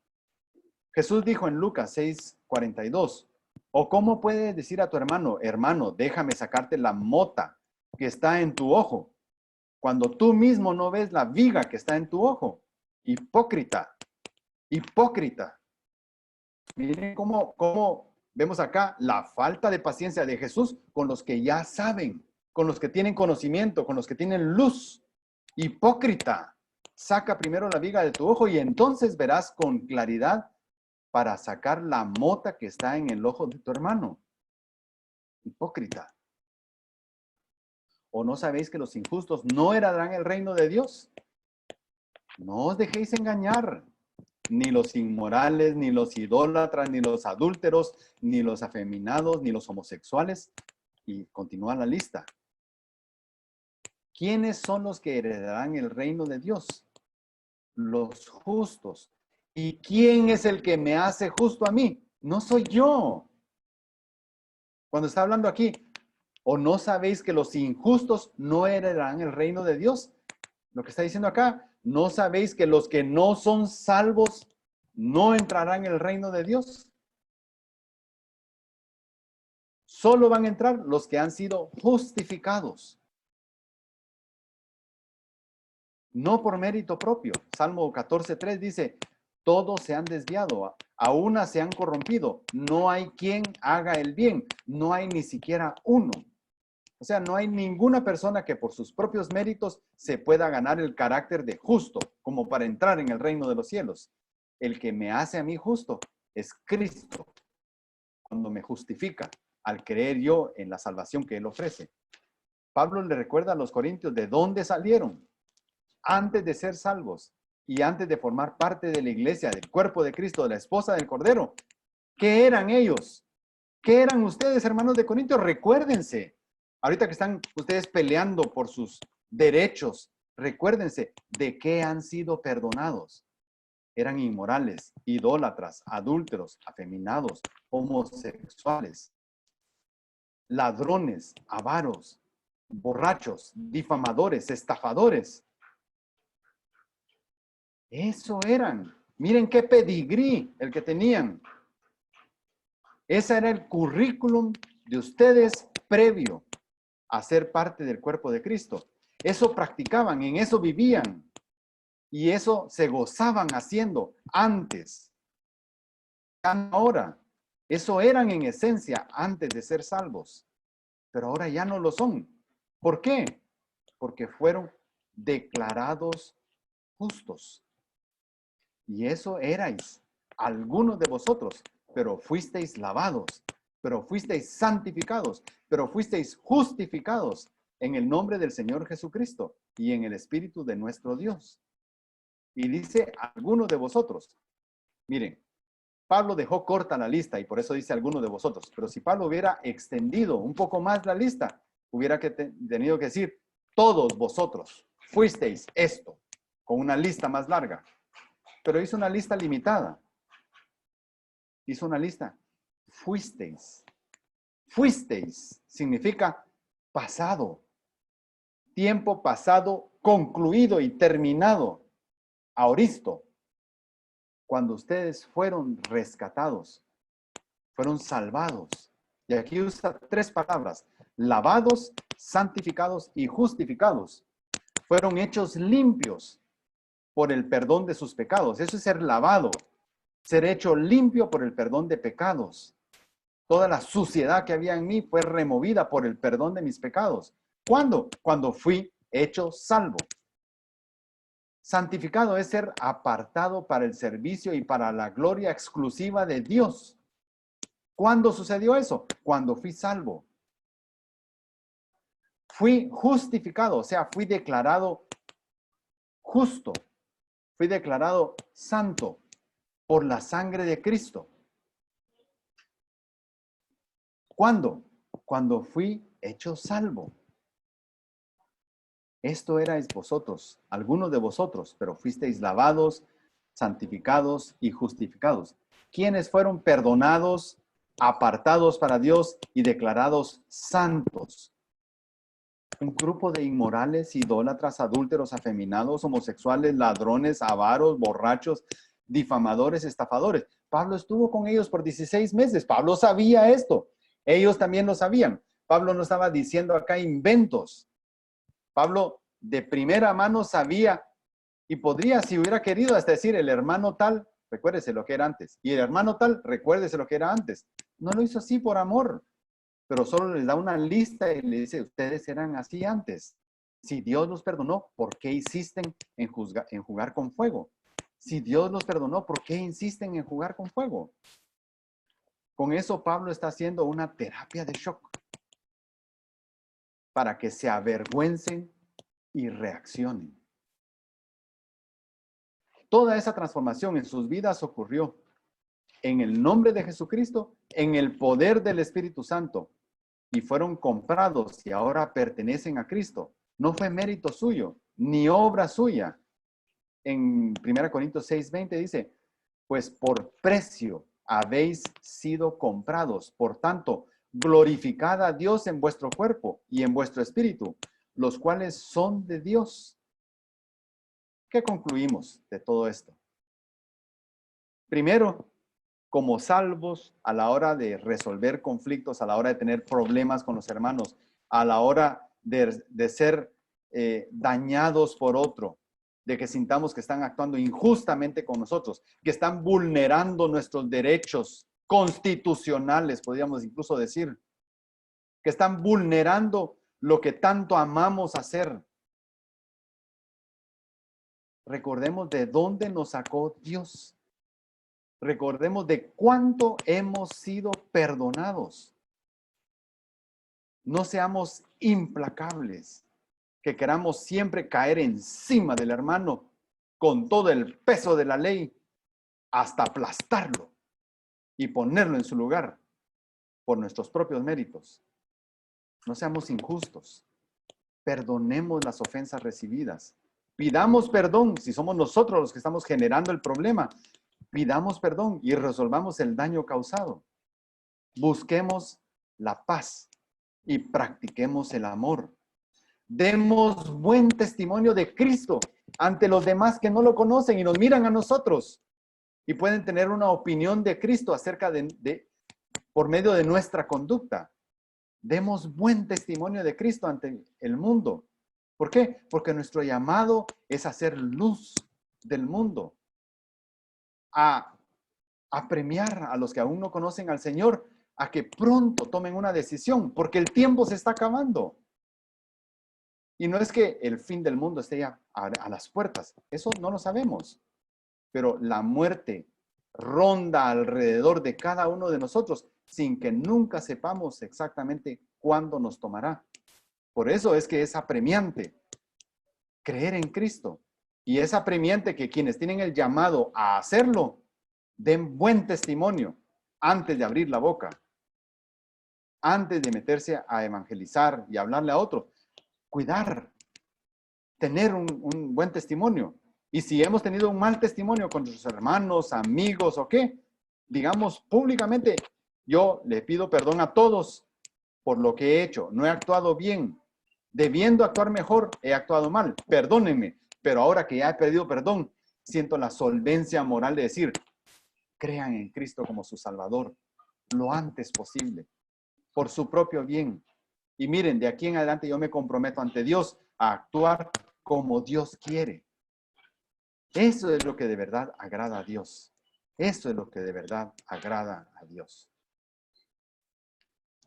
Jesús dijo en Lucas 6:42, ¿o cómo puedes decir a tu hermano, hermano, déjame sacarte la mota que está en tu ojo, cuando tú mismo no ves la viga que está en tu ojo? Hipócrita, hipócrita. Miren cómo vemos acá la falta de paciencia de Jesús con los que ya saben, con los que tienen conocimiento, con los que tienen luz. Hipócrita, saca primero la viga de tu ojo y entonces verás con claridad para sacar la mota que está en el ojo de tu hermano. Hipócrita. ¿O no sabéis que los injustos no heredarán el reino de Dios? No os dejéis engañar. Ni los inmorales, ni los idólatras, ni los adúlteros, ni los afeminados, ni los homosexuales. Y continúa la lista. ¿Quiénes son los que heredarán el reino de Dios? Los justos. ¿Y quién es el que me hace justo a mí? No soy yo. Cuando está hablando aquí, ¿o no sabéis que los injustos no heredarán el reino de Dios? Lo que está diciendo acá, ¿no sabéis que los que no son salvos no entrarán en el reino de Dios? Solo van a entrar los que han sido justificados. No por mérito propio. Salmo 14:3 dice, todos se han desviado, a una se han corrompido. No hay quien haga el bien. No hay ni siquiera uno. O sea, no hay ninguna persona que por sus propios méritos se pueda ganar el carácter de justo, como para entrar en el reino de los cielos. El que me hace a mí justo es Cristo, cuando me justifica, al creer yo en la salvación que Él ofrece. Pablo le recuerda a los corintios de dónde salieron antes de ser salvos y antes de formar parte de la iglesia, del cuerpo de Cristo, de la esposa del Cordero. ¿Qué eran ellos? ¿Qué eran ustedes, hermanos de Corintios? Recuérdense. Ahorita que están ustedes peleando por sus derechos, recuérdense de qué han sido perdonados. Eran inmorales, idólatras, adúlteros, afeminados, homosexuales, ladrones, avaros, borrachos, difamadores, estafadores. Eso eran. Miren qué pedigrí el que tenían. Ese era el currículum de ustedes previo a ser parte del cuerpo de Cristo. Eso practicaban, en eso vivían. Y eso se gozaban haciendo antes. Ahora, eso eran en esencia antes de ser salvos. Pero ahora ya no lo son. ¿Por qué? Porque fueron declarados justos. Y eso erais algunos de vosotros, pero fuisteis lavados, pero fuisteis santificados, pero fuisteis justificados en el nombre del Señor Jesucristo y en el Espíritu de nuestro Dios. Y dice algunos de vosotros. Miren, Pablo dejó corta la lista y por eso dice algunos de vosotros. Pero si Pablo hubiera extendido un poco más la lista, hubiera tenido que decir, todos vosotros fuisteis esto, con una lista más larga. Pero hizo una lista limitada. Hizo una lista. Fuisteis. Fuisteis significa pasado. Tiempo pasado concluido y terminado. Aoristo. Cuando ustedes fueron rescatados, fueron salvados. Y aquí usa 3 palabras. Lavados, santificados y justificados. Fueron hechos limpios por el perdón de sus pecados. Eso es ser lavado. Ser hecho limpio por el perdón de pecados. Toda la suciedad que había en mí fue removida por el perdón de mis pecados. ¿Cuándo? Cuando fui hecho salvo. Santificado es ser apartado para el servicio y para la gloria exclusiva de Dios. ¿Cuándo sucedió eso? Cuando fui salvo. Fui justificado, o sea, fui declarado justo. Fui declarado santo por la sangre de Cristo. ¿Cuándo? Cuando fui hecho salvo. Esto erais vosotros, algunos de vosotros, pero fuisteis lavados, santificados y justificados. ¿Quiénes fueron perdonados, apartados para Dios y declarados santos? Un grupo de inmorales, idólatras, adúlteros, afeminados, homosexuales, ladrones, avaros, borrachos, difamadores, estafadores. Pablo estuvo con ellos por 16 meses. Pablo sabía esto. Ellos también lo sabían. Pablo no estaba diciendo acá inventos. Pablo de primera mano sabía y podría, si hubiera querido, hasta decir el hermano tal, recuérdese lo que era antes. Y el hermano tal, recuérdese lo que era antes. No lo hizo así por amor, pero solo les da una lista y le dice, ustedes eran así antes. Si Dios los perdonó, ¿por qué insisten en jugar con fuego? Si Dios los perdonó, ¿por qué insisten en jugar con fuego? Con eso Pablo está haciendo una terapia de shock para que se avergüencen y reaccionen. Toda esa transformación en sus vidas ocurrió en el nombre de Jesucristo, en el poder del Espíritu Santo, y fueron comprados y ahora pertenecen a Cristo. No fue mérito suyo, ni obra suya. En 1 Corintios 6:20 dice, pues por precio habéis sido comprados. Por tanto, glorificad a Dios en vuestro cuerpo y en vuestro espíritu, los cuales son de Dios. ¿Qué concluimos de todo esto? Primero, como salvos a la hora de resolver conflictos, a la hora de tener problemas con los hermanos, a la hora de ser dañados por otro, de que sintamos que están actuando injustamente con nosotros, que están vulnerando nuestros derechos constitucionales, podríamos incluso decir, que están vulnerando lo que tanto amamos hacer. Recordemos de dónde nos sacó Dios. Recordemos de cuánto hemos sido perdonados. No seamos implacables, que queramos siempre caer encima del hermano con todo el peso de la ley hasta aplastarlo y ponerlo en su lugar por nuestros propios méritos. No seamos injustos. Perdonemos las ofensas recibidas. Pidamos perdón si somos nosotros los que estamos generando el problema. Pidamos perdón y resolvamos el daño causado. Busquemos la paz y practiquemos el amor. Demos buen testimonio de Cristo ante los demás que no lo conocen y nos miran a nosotros y pueden tener una opinión de Cristo acerca por medio de nuestra conducta. Demos buen testimonio de Cristo ante el mundo. ¿Por qué? Porque nuestro llamado es hacer luz del mundo, a premiar a los que aún no conocen al Señor, a que pronto tomen una decisión, porque el tiempo se está acabando. Y no es que el fin del mundo esté ya a las puertas, eso no lo sabemos, pero la muerte ronda alrededor de cada uno de nosotros sin que nunca sepamos exactamente cuándo nos tomará. Por eso es que es apremiante creer en Cristo. Y es apremiante que quienes tienen el llamado a hacerlo den buen testimonio antes de abrir la boca, antes de meterse a evangelizar y hablarle a otro. Cuidar, tener un buen testimonio. Y si hemos tenido un mal testimonio con nuestros hermanos, amigos o qué, digamos públicamente, yo le pido perdón a todos por lo que he hecho. No he actuado bien. Debiendo actuar mejor, he actuado mal. Perdónenme. Pero ahora que ya he pedido perdón, siento la solvencia moral de decir, crean en Cristo como su Salvador lo antes posible, por su propio bien. Y miren, de aquí en adelante yo me comprometo ante Dios a actuar como Dios quiere. Eso es lo que de verdad agrada a Dios. Eso es lo que de verdad agrada a Dios.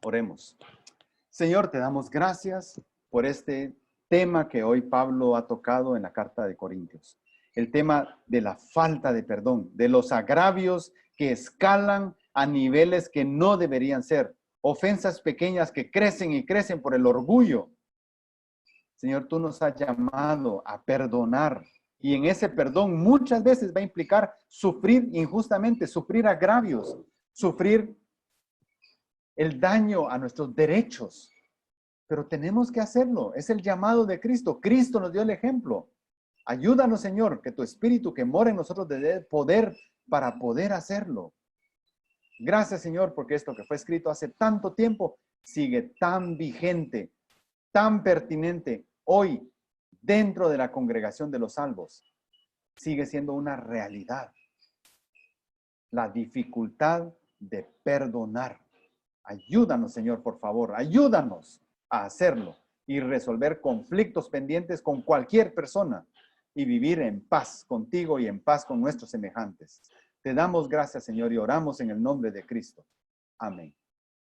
Oremos. Señor, te damos gracias por este tema que hoy Pablo ha tocado en la carta de Corintios. El tema de la falta de perdón, de los agravios que escalan a niveles que no deberían ser. Ofensas pequeñas que crecen y crecen por el orgullo. Señor, tú nos has llamado a perdonar. Y en ese perdón muchas veces va a implicar sufrir injustamente, sufrir agravios, sufrir el daño a nuestros derechos. Pero tenemos que hacerlo. Es el llamado de Cristo. Cristo nos dio el ejemplo. Ayúdanos, Señor, que tu Espíritu que mora en nosotros te dé poder para poder hacerlo. Gracias, Señor, porque esto que fue escrito hace tanto tiempo sigue tan vigente, tan pertinente hoy dentro de la congregación de los salvos. Sigue siendo una realidad. La dificultad de perdonar. Ayúdanos, Señor, por favor. Ayúdanos a hacerlo y resolver conflictos pendientes con cualquier persona y vivir en paz contigo y en paz con nuestros semejantes. Te damos gracias, Señor, y oramos en el nombre de Cristo. Amén.